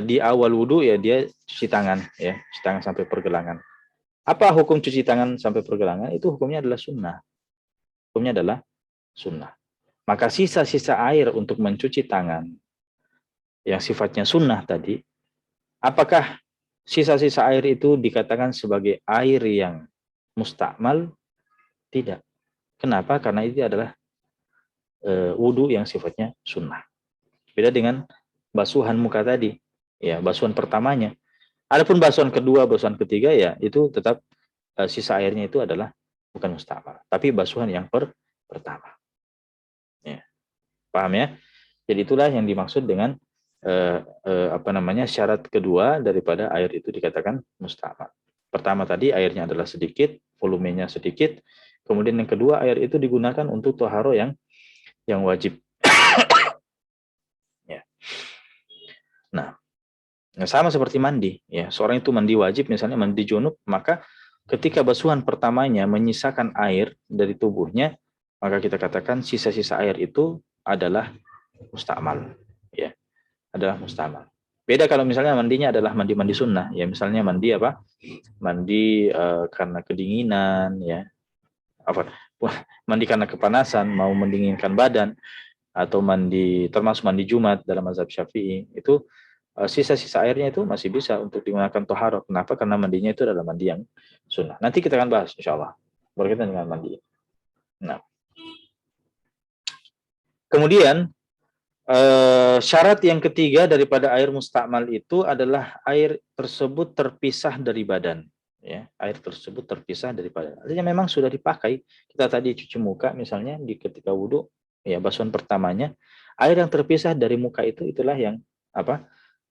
di awal wudhu ya dia cuci tangan, ya, cuci tangan sampai pergelangan. Apa hukum cuci tangan sampai pergelangan? Itu hukumnya adalah sunnah. Hukumnya adalah sunnah. Maka sisa-sisa air untuk mencuci tangan yang sifatnya sunnah tadi, apakah sisa-sisa air itu dikatakan sebagai air yang mustakmal? Tidak. Kenapa? Karena itu adalah wudhu yang sifatnya sunnah. Beda dengan basuhan muka tadi, ya, basuhan pertamanya. Adapun basuhan kedua, basuhan ketiga, ya itu tetap sisa airnya itu adalah bukan mustakmal, tapi basuhan yang pertama. Ya. Paham ya? Jadi itulah yang dimaksud dengan syarat kedua daripada air itu dikatakan mustakmal. Pertama tadi airnya adalah sedikit, volumenya sedikit. Kemudian yang kedua air itu digunakan untuk taharah yang wajib. Ya. Nah, sama seperti mandi, ya. Seorang itu mandi wajib, misalnya mandi junub, maka ketika basuhan pertamanya menyisakan air dari tubuhnya, maka kita katakan sisa-sisa air itu adalah mustakmal, ya, adalah mustakmal. Beda kalau misalnya mandinya adalah mandi sunnah, ya, misalnya mandi apa? Mandi karena kedinginan, ya, mandi karena kepanasan, mau mendinginkan badan, atau mandi, termasuk mandi Jumat dalam mazhab Syafi'i, itu sisa-sisa airnya itu masih bisa untuk digunakan toharoh. Kenapa? Karena mandinya itu adalah mandi yang sunnah. Nanti kita akan bahas, insya Allah, berkaitan dengan mandi. Nah, kemudian syarat yang ketiga daripada air mustakmal itu adalah air tersebut terpisah dari badan. Ya, air tersebut terpisah dari badan. Artinya memang sudah dipakai. Kita tadi cuci muka misalnya di ketika wudhu, ya, basuhan pertamanya, air yang terpisah dari muka itu itulah yang apa?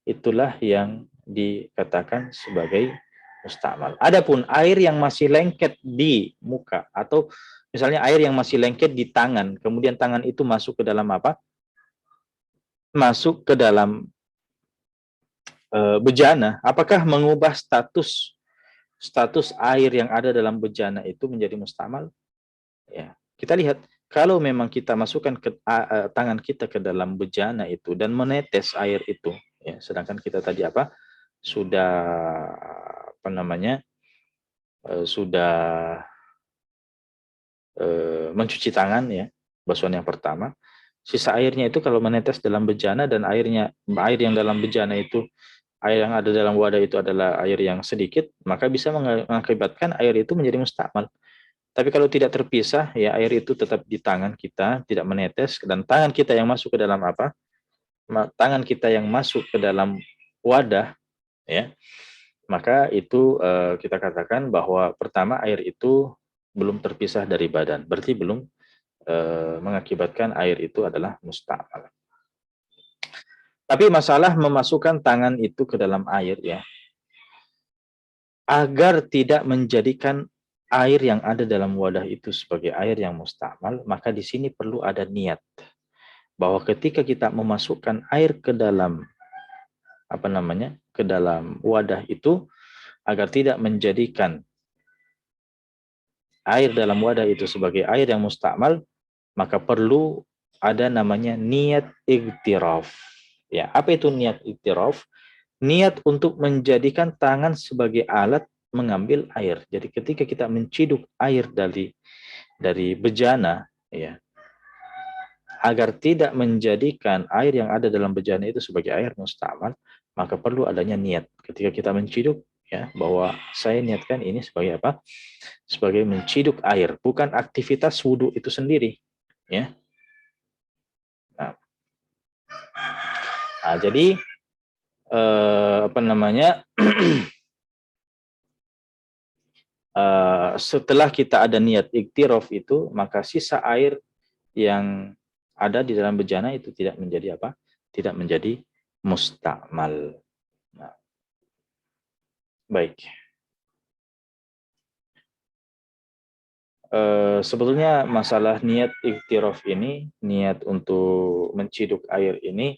Itulah yang dikatakan sebagai mustakmal. Adapun air yang masih lengket di muka atau misalnya air yang masih lengket di tangan, kemudian tangan itu masuk ke dalam apa? Masuk ke dalam bejana, apakah mengubah status air yang ada dalam bejana itu menjadi mustakmal? Ya, kita lihat kalau memang kita masukkan tangan kita ke dalam bejana itu dan menetes air itu, ya, sedangkan kita tadi apa? Sudah sudah mencuci tangan, ya, basuhan yang pertama. Sisa airnya itu kalau menetes dalam bejana dan air yang dalam bejana itu, air yang ada dalam wadah itu adalah air yang sedikit, maka bisa mengakibatkan air itu menjadi mustakmal. Tapi kalau tidak terpisah, ya air itu tetap di tangan kita, tidak menetes, dan tangan kita yang masuk ke dalam apa? Tangan kita yang masuk ke dalam wadah, ya, maka itu kita katakan bahwa pertama air itu belum terpisah dari badan, berarti belum mengakibatkan air itu adalah musta'mal. Tapi masalah memasukkan tangan itu ke dalam air, ya, agar tidak menjadikan air yang ada dalam wadah itu sebagai air yang musta'mal, maka di sini perlu ada niat bahwa ketika kita memasukkan air ke dalam ke dalam wadah itu, agar tidak menjadikan air dalam wadah itu sebagai air yang musta'mal, maka perlu ada namanya niat iktiraf. Ya, apa itu niat iktiraf? Niat untuk menjadikan tangan sebagai alat mengambil air. Jadi ketika kita menciduk air dari bejana, ya, agar tidak menjadikan air yang ada dalam bejana itu sebagai air musta'mal, maka perlu adanya niat ketika kita menciduk, ya, bahwa saya niatkan ini sebagai apa? Sebagai menciduk air, bukan aktivitas wudhu itu sendiri, ya. Nah, jadi setelah kita ada niat iktiraf itu, maka sisa air yang ada di dalam bejana itu tidak menjadi apa? Tidak menjadi musta'mal. Nah, baik. Sebetulnya masalah niat iktiraf ini, niat untuk menciduk air ini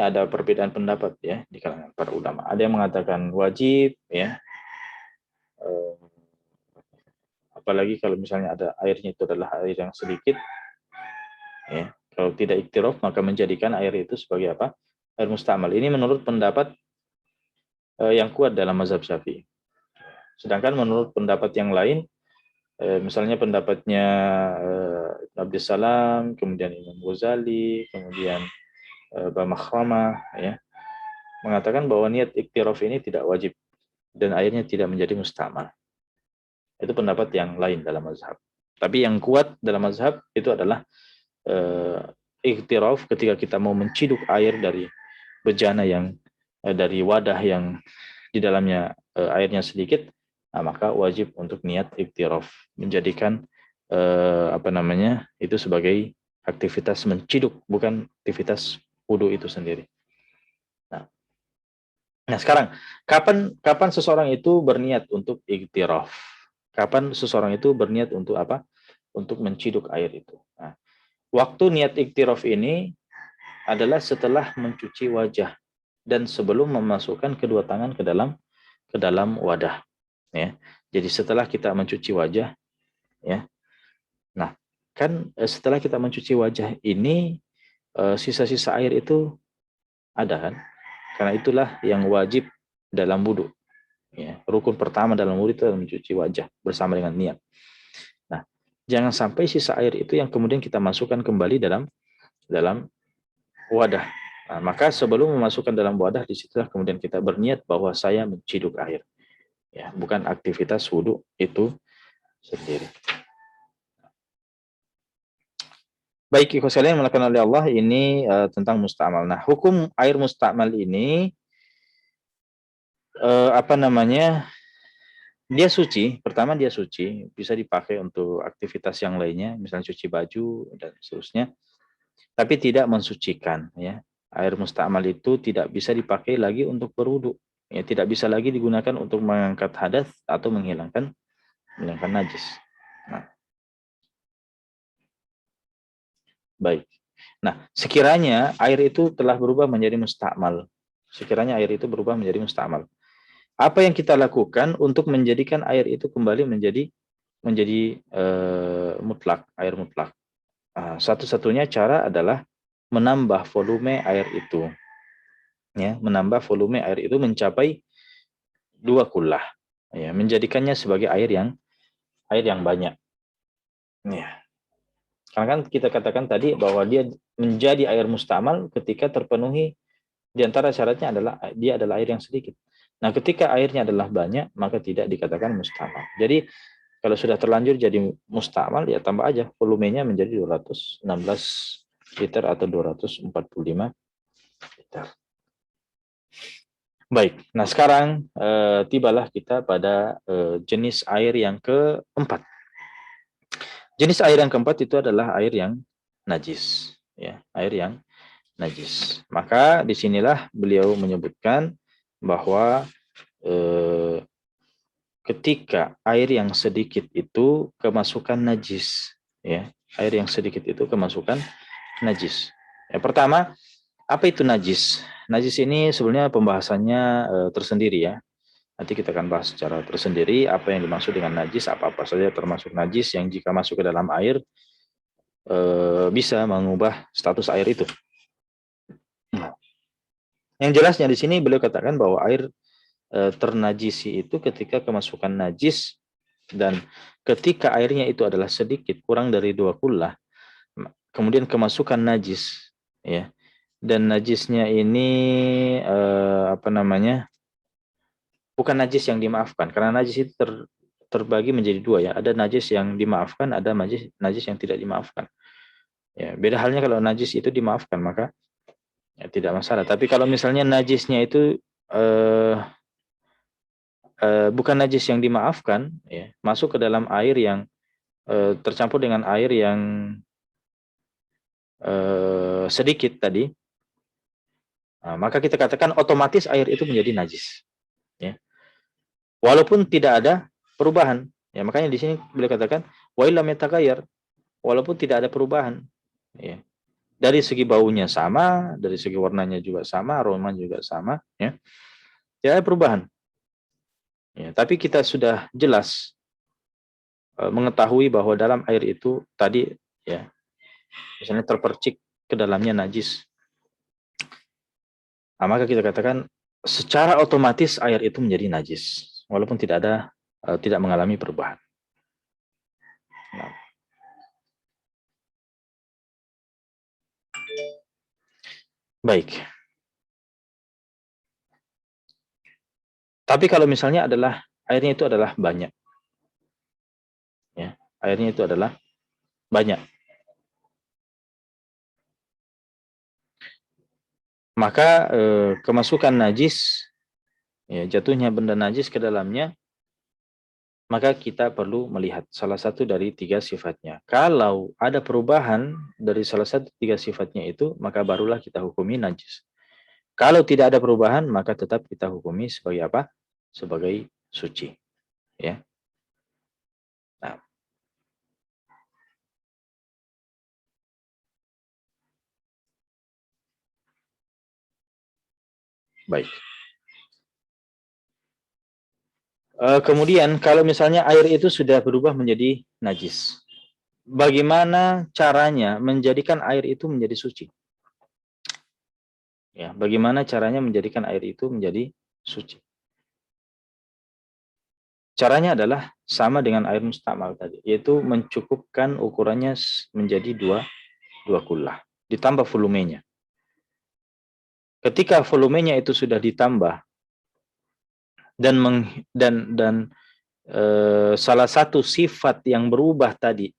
ada perbedaan pendapat, ya, di kalangan para ulama. Ada yang mengatakan wajib, ya, apalagi kalau misalnya ada airnya itu adalah air yang sedikit, ya. Kalau tidak iktiraf maka menjadikan air itu sebagai apa? Air musta'mal. Ini menurut pendapat yang kuat dalam mazhab Syafi'i. Sedangkan menurut pendapat yang lain, misalnya pendapatnya Ibn Abdissalam, kemudian Imam Ghazali, kemudian Bamakhramah, ya, mengatakan bahwa niat iktiraf ini tidak wajib dan airnya tidak menjadi musta'mal. Itu pendapat yang lain dalam mazhab. Tapi yang kuat dalam mazhab itu adalah iktiraf ketika kita mau menciduk air dari bejana yang dari wadah yang di dalamnya airnya sedikit, nah, maka wajib untuk niat iktiraf, menjadikan itu sebagai aktivitas menciduk, bukan aktivitas wudhu itu sendiri. Nah, sekarang kapan seseorang itu berniat untuk iktiraf? Kapan seseorang itu berniat untuk apa? Untuk menciduk air itu. Nah, waktu niat iktiraf ini adalah setelah mencuci wajah dan sebelum memasukkan kedua tangan ke dalam wadah, ya. Jadi setelah kita mencuci wajah, ya. Nah, kan setelah kita mencuci wajah ini sisa-sisa air itu ada, kan? Karena itulah yang wajib dalam wudhu. Ya, rukun pertama dalam wudhu itu adalah mencuci wajah bersama dengan niat. Nah, jangan sampai sisa air itu yang kemudian kita masukkan kembali dalam wadah. Nah, maka sebelum memasukkan dalam wadah, disitulah kemudian kita berniat bahwa saya menciduk air. Ya, bukan aktivitas wudhu itu sendiri. Baik, ikhwan sekalian melakukan oleh Allah, ini tentang musta'mal. Nah, hukum air musta'mal ini dia suci. Pertama, dia suci, bisa dipakai untuk aktivitas yang lainnya, misalnya cuci baju dan seterusnya, tapi tidak mensucikan, ya. Air musta'mal itu tidak bisa dipakai lagi untuk berwudu, ya, tidak bisa lagi digunakan untuk mengangkat hadas atau menghilangkan najis. Nah, baik. Nah, sekiranya air itu telah berubah menjadi musta'mal, sekiranya air itu berubah menjadi musta'mal, apa yang kita lakukan untuk menjadikan air itu kembali menjadi mutlak, air mutlak? Satu-satunya cara adalah menambah volume air itu, ya, menambah volume air itu mencapai 2 kullah, ya, menjadikannya sebagai air yang banyak, ya. Karena kan kita katakan tadi bahwa dia menjadi air mustamal ketika terpenuhi di antara syaratnya adalah dia adalah air yang sedikit. Nah, ketika airnya adalah banyak, maka tidak dikatakan mustamal. Jadi Kalau sudah terlanjur jadi mustamal, ya tambah aja volumenya menjadi 216 liter atau 245 liter. Baik, nah sekarang tibalah kita pada jenis air yang keempat. Jenis air yang keempat itu adalah air yang najis, ya, air yang najis. Maka disinilah beliau menyebutkan bahwa ketika air yang sedikit itu kemasukan najis, ya, air yang sedikit itu kemasukan najis. Yang pertama, apa itu najis? Najis ini sebenarnya pembahasannya tersendiri ya. Nanti kita akan bahas secara tersendiri apa yang dimaksud dengan najis, apa-apa saja termasuk najis yang jika masuk ke dalam air bisa mengubah status air itu. Nah, yang jelasnya di sini beliau katakan bahwa air ternajisi itu ketika kemasukan najis dan ketika airnya itu adalah sedikit kurang dari 2 kullah, kemudian kemasukan najis, ya, dan najisnya ini bukan najis yang dimaafkan, karena najis itu terbagi menjadi dua ya, ada najis yang dimaafkan, ada najis yang tidak dimaafkan. Ya, beda halnya kalau najis itu dimaafkan maka ya, tidak masalah. Tapi kalau misalnya najisnya itu bukan najis yang dimaafkan, ya, masuk ke dalam air yang tercampur dengan air yang sedikit tadi, maka kita katakan otomatis air itu menjadi najis. Ya. Walaupun tidak ada perubahan. Ya, makanya di sini beliau katakan wa illam yataghayyar, walaupun tidak ada perubahan. Ya. Dari segi baunya sama, dari segi warnanya juga sama, aroma juga sama, ya. Tidak ada perubahan. Ya, tapi kita sudah jelas mengetahui bahwa dalam air itu tadi ya misalnya terpercik ke dalamnya najis. Nah, maka kita katakan secara otomatis air itu menjadi najis walaupun tidak mengalami perubahan. Nah. Baik. Tapi kalau misalnya airnya itu adalah banyak. Ya, airnya itu adalah banyak. Maka kemasukan najis, ya, jatuhnya benda najis ke dalamnya, maka kita perlu melihat salah satu dari 3 sifatnya. Kalau ada perubahan dari salah satu 3 sifatnya itu, maka barulah kita hukumi najis. Kalau tidak ada perubahan, maka tetap kita hukumi sebagai apa? Sebagai suci. Ya. Nah. Baik. Kemudian kalau misalnya air itu sudah berubah menjadi najis, bagaimana caranya menjadikan air itu menjadi suci? Ya, bagaimana caranya menjadikan air itu menjadi suci? Caranya adalah sama dengan air mustamal tadi, yaitu mencukupkan ukurannya menjadi dua kullah, ditambah volumenya. Ketika volumenya itu sudah ditambah dan salah satu sifat yang berubah tadi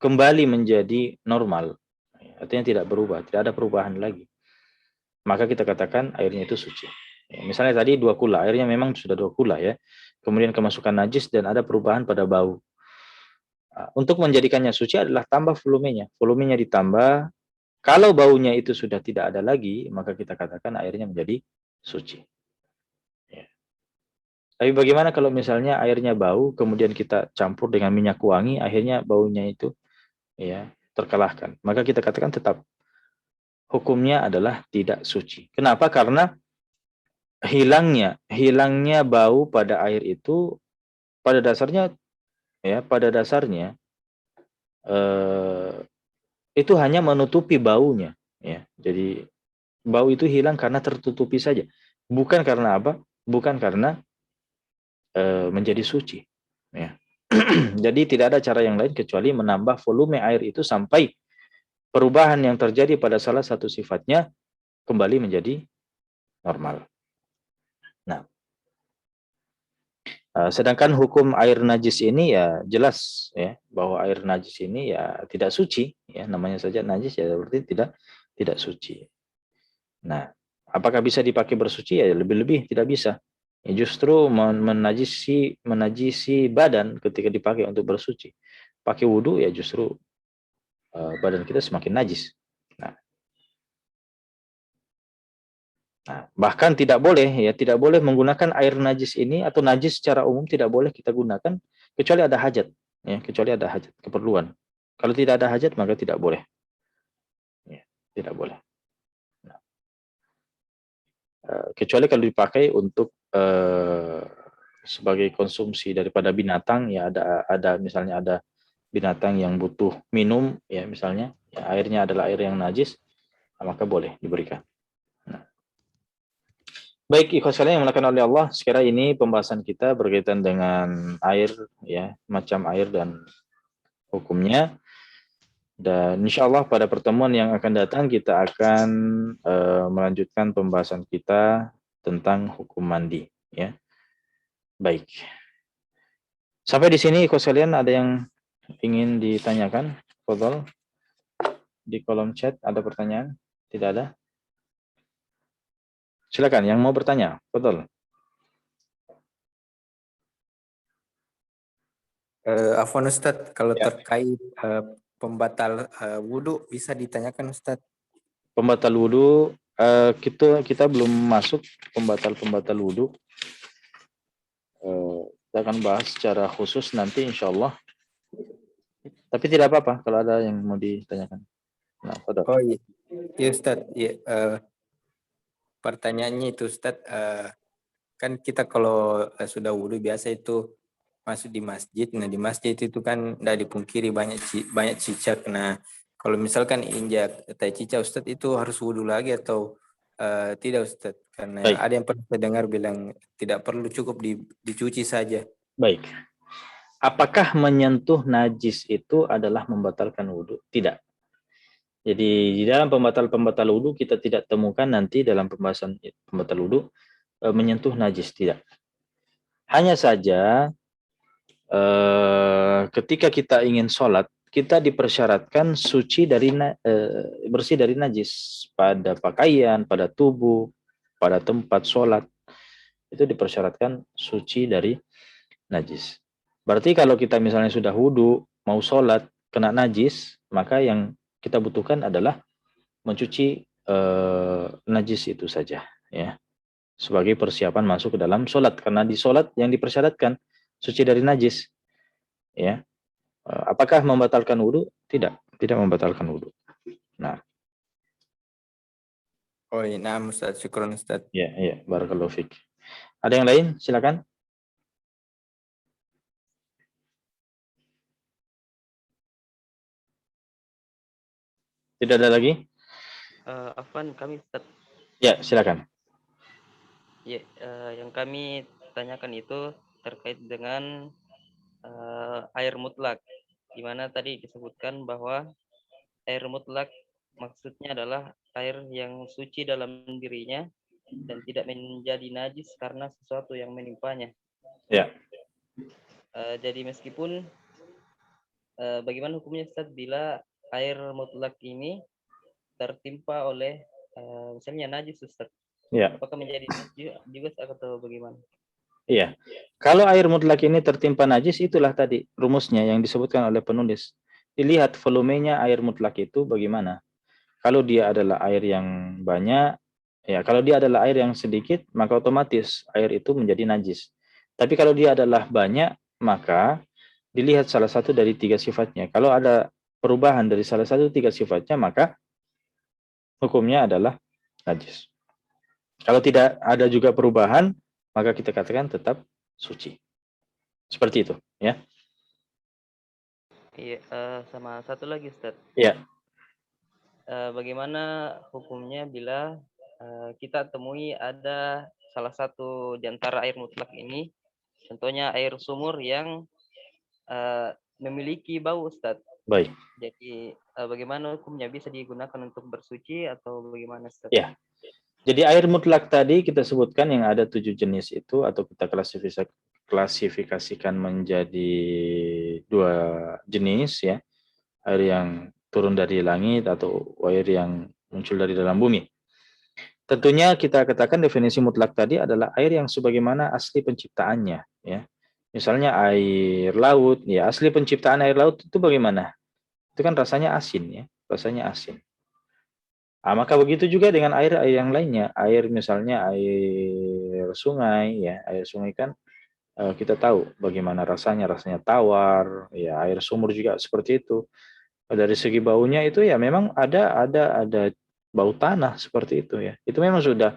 kembali menjadi normal, artinya tidak berubah, tidak ada perubahan lagi, maka kita katakan airnya itu suci. Ya, misalnya tadi 2 kula, airnya memang sudah 2 kula ya, kemudian kemasukan najis dan ada perubahan pada bau. Untuk menjadikannya suci adalah tambah volumenya ditambah. Kalau baunya itu sudah tidak ada lagi, maka kita katakan airnya menjadi suci. Ya. Tapi bagaimana kalau misalnya airnya bau, kemudian kita campur dengan minyak wangi, akhirnya baunya itu ya terkalahkan. Maka kita katakan tetap hukumnya adalah tidak suci. Kenapa? Karena hilangnya bau pada air itu pada dasarnya eh, itu hanya menutupi baunya, ya. Jadi bau itu hilang karena tertutupi saja, bukan karena apa? Bukan karena menjadi suci, ya. Jadi tidak ada cara yang lain kecuali menambah volume air itu sampai perubahan yang terjadi pada salah satu sifatnya kembali menjadi normal. Nah, Sedangkan hukum air najis ini ya jelas ya bahwa air najis ini ya tidak suci ya, namanya saja najis ya berarti tidak suci. Nah, apakah bisa dipakai bersuci ya lebih-lebih tidak bisa. Ya, justru menajisi badan ketika dipakai untuk bersuci. Pakai wudhu ya justru badan kita semakin najis. Nah, bahkan tidak boleh ya, tidak boleh menggunakan air najis ini atau najis secara umum tidak boleh kita gunakan kecuali ada hajat, ya, kecuali ada hajat, keperluan. Kalau tidak ada hajat maka tidak boleh, ya, tidak boleh. Nah, kecuali kalau dipakai untuk sebagai konsumsi daripada binatang, ya ada misalnya ada binatang yang butuh minum, ya misalnya ya, airnya adalah air yang najis, maka boleh diberikan. Nah, baik, ikhwas sekalian yang dimuliakan oleh Allah, sekira ini pembahasan kita berkaitan dengan air, ya, macam air dan hukumnya. Dan insya Allah pada pertemuan yang akan datang kita akan melanjutkan pembahasan kita tentang hukum mandi. Ya, baik. Sampai di sini, ikhwas sekalian, ada yang ingin ditanyakan? Fadhol, di kolom chat ada pertanyaan? Tidak ada? Silakan, yang mau bertanya, Fadhol. Afwan Ustadz, kalau Ya. terkait pembatal wudhu bisa ditanyakan Ustadz? Pembatal wudhu, kita belum masuk pembatal wudhu. Kita akan bahas secara khusus nanti insya Allah. Tapi tidak apa-apa kalau ada yang mau ditanyakan. Nah, Fadhol. Oh iya, iya Ustadz. Ya, pertanyaannya itu Ustadz, kan kita kalau sudah wudhu biasa itu masuk di masjid. Nah di masjid itu kan tidak dipungkiri banyak cicak. Nah kalau misalkan injak tai cicak Ustadz itu harus wudhu lagi atau tidak Ustadz? Karena Baik, ada yang pernah saya dengar bilang tidak perlu, cukup dicuci saja. baik. Apakah menyentuh najis itu adalah membatalkan wudhu? Tidak. Jadi di dalam pembatal wudhu kita tidak temukan nanti dalam pembahasan pembatal wudhu menyentuh najis, tidak. Hanya saja ketika kita ingin sholat, kita dipersyaratkan bersih dari najis pada pakaian, pada tubuh, pada tempat sholat. Itu dipersyaratkan suci dari najis. Berarti kalau kita misalnya sudah wudhu, mau sholat, kena najis, maka yang kita butuhkan adalah mencuci najis itu saja, ya, sebagai persiapan masuk ke dalam sholat. Karena di sholat yang dipersyaratkan suci dari najis, ya. Apakah membatalkan wudhu? Tidak, tidak membatalkan wudhu. Nah, Oh iya, nah Ustadz, syukron Ustadz. ya, ya, barakallahu fiik. Ada yang lain? Silakan. Tidak ada lagi? Afwan, kami Ya, silakan. ya, yang kami tanyakan itu terkait dengan air mutlak, di mana tadi disebutkan bahwa air mutlak maksudnya adalah air yang suci dalam dirinya dan tidak menjadi najis karena sesuatu yang menimpanya. Ya. Jadi meskipun bagaimana hukumnya Ustaz bila air mutlak ini tertimpa oleh misalnya najis Ustaz? Ya. Apakah menjadi najis juga atau bagaimana? Iya. Kalau air mutlak ini tertimpa najis, itulah tadi rumusnya yang disebutkan oleh penulis. Dilihat volumenya air mutlak itu bagaimana. Kalau dia adalah air yang banyak, ya kalau dia adalah air yang sedikit, maka otomatis air itu menjadi najis. Tapi kalau dia adalah banyak, maka dilihat salah satu dari tiga sifatnya. Kalau ada perubahan dari salah satu tiga sifatnya, maka hukumnya adalah najis. Kalau tidak ada juga perubahan, maka kita katakan tetap suci. Seperti itu, ya. Iya, sama satu lagi Ustaz. Iya. Bagaimana hukumnya bila kita temui ada salah satu di antara air mutlak ini, contohnya air sumur yang memiliki bau Ustaz. Baik. Jadi bagaimana hukumnya, bisa digunakan untuk bersuci atau bagaimana Ustaz? Ya. Jadi air mutlak tadi kita sebutkan yang ada 7 jenis itu atau kita klasifikasikan menjadi dua jenis ya, air yang turun dari langit atau air yang muncul dari dalam bumi. Tentunya kita katakan definisi mutlak tadi adalah air yang sebagaimana asli penciptaannya ya. Misalnya air laut, ya asli penciptaan air laut itu bagaimana? Itu kan rasanya asin ya, rasanya asin. Maka begitu juga dengan air yang lainnya, air misalnya air sungai ya, air sungai kan kita tahu bagaimana rasanya tawar, ya air sumur juga seperti itu. Dari segi baunya itu ya memang ada bau tanah seperti itu ya. Itu memang sudah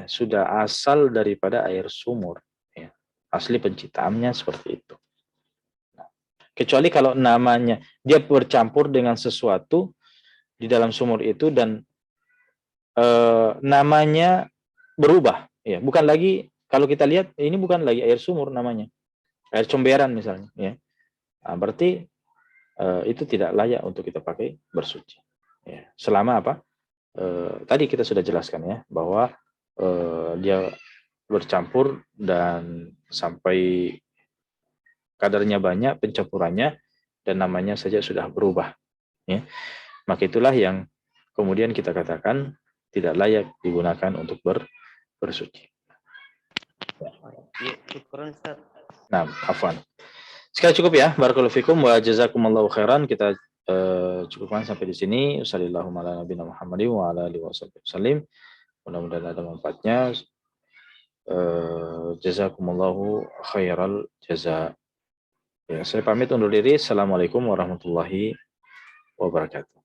sudah asal daripada air sumur ya. Asli penciptaannya seperti itu. Kecuali kalau namanya dia bercampur dengan sesuatu di dalam sumur itu dan namanya berubah ya, bukan lagi, kalau kita lihat ini bukan lagi air sumur namanya, air comberan misalnya ya. Berarti itu tidak layak untuk kita pakai bersuci ya. Selama apa? Tadi kita sudah jelaskan ya bahwa dia bercampur dan sampai kadarnya banyak pencampurannya dan namanya saja sudah berubah ya. Maka itulah yang kemudian kita katakan tidak layak digunakan untuk bersuci. Iya, syukron Ustaz. Nah, afwan. Sekali cukup ya. Barakallahu fikum wa jazakumullahu khairan. Kita cukupkan sampai di sini. Wassallallahu ala nabiyina Muhammadin wa ala alihi wasallam. Mudah-mudahan ada manfaatnya. Jazakumullahu khairal jaza. Ya, saya pamit undur diri. Assalamualaikum warahmatullahi wabarakatuh.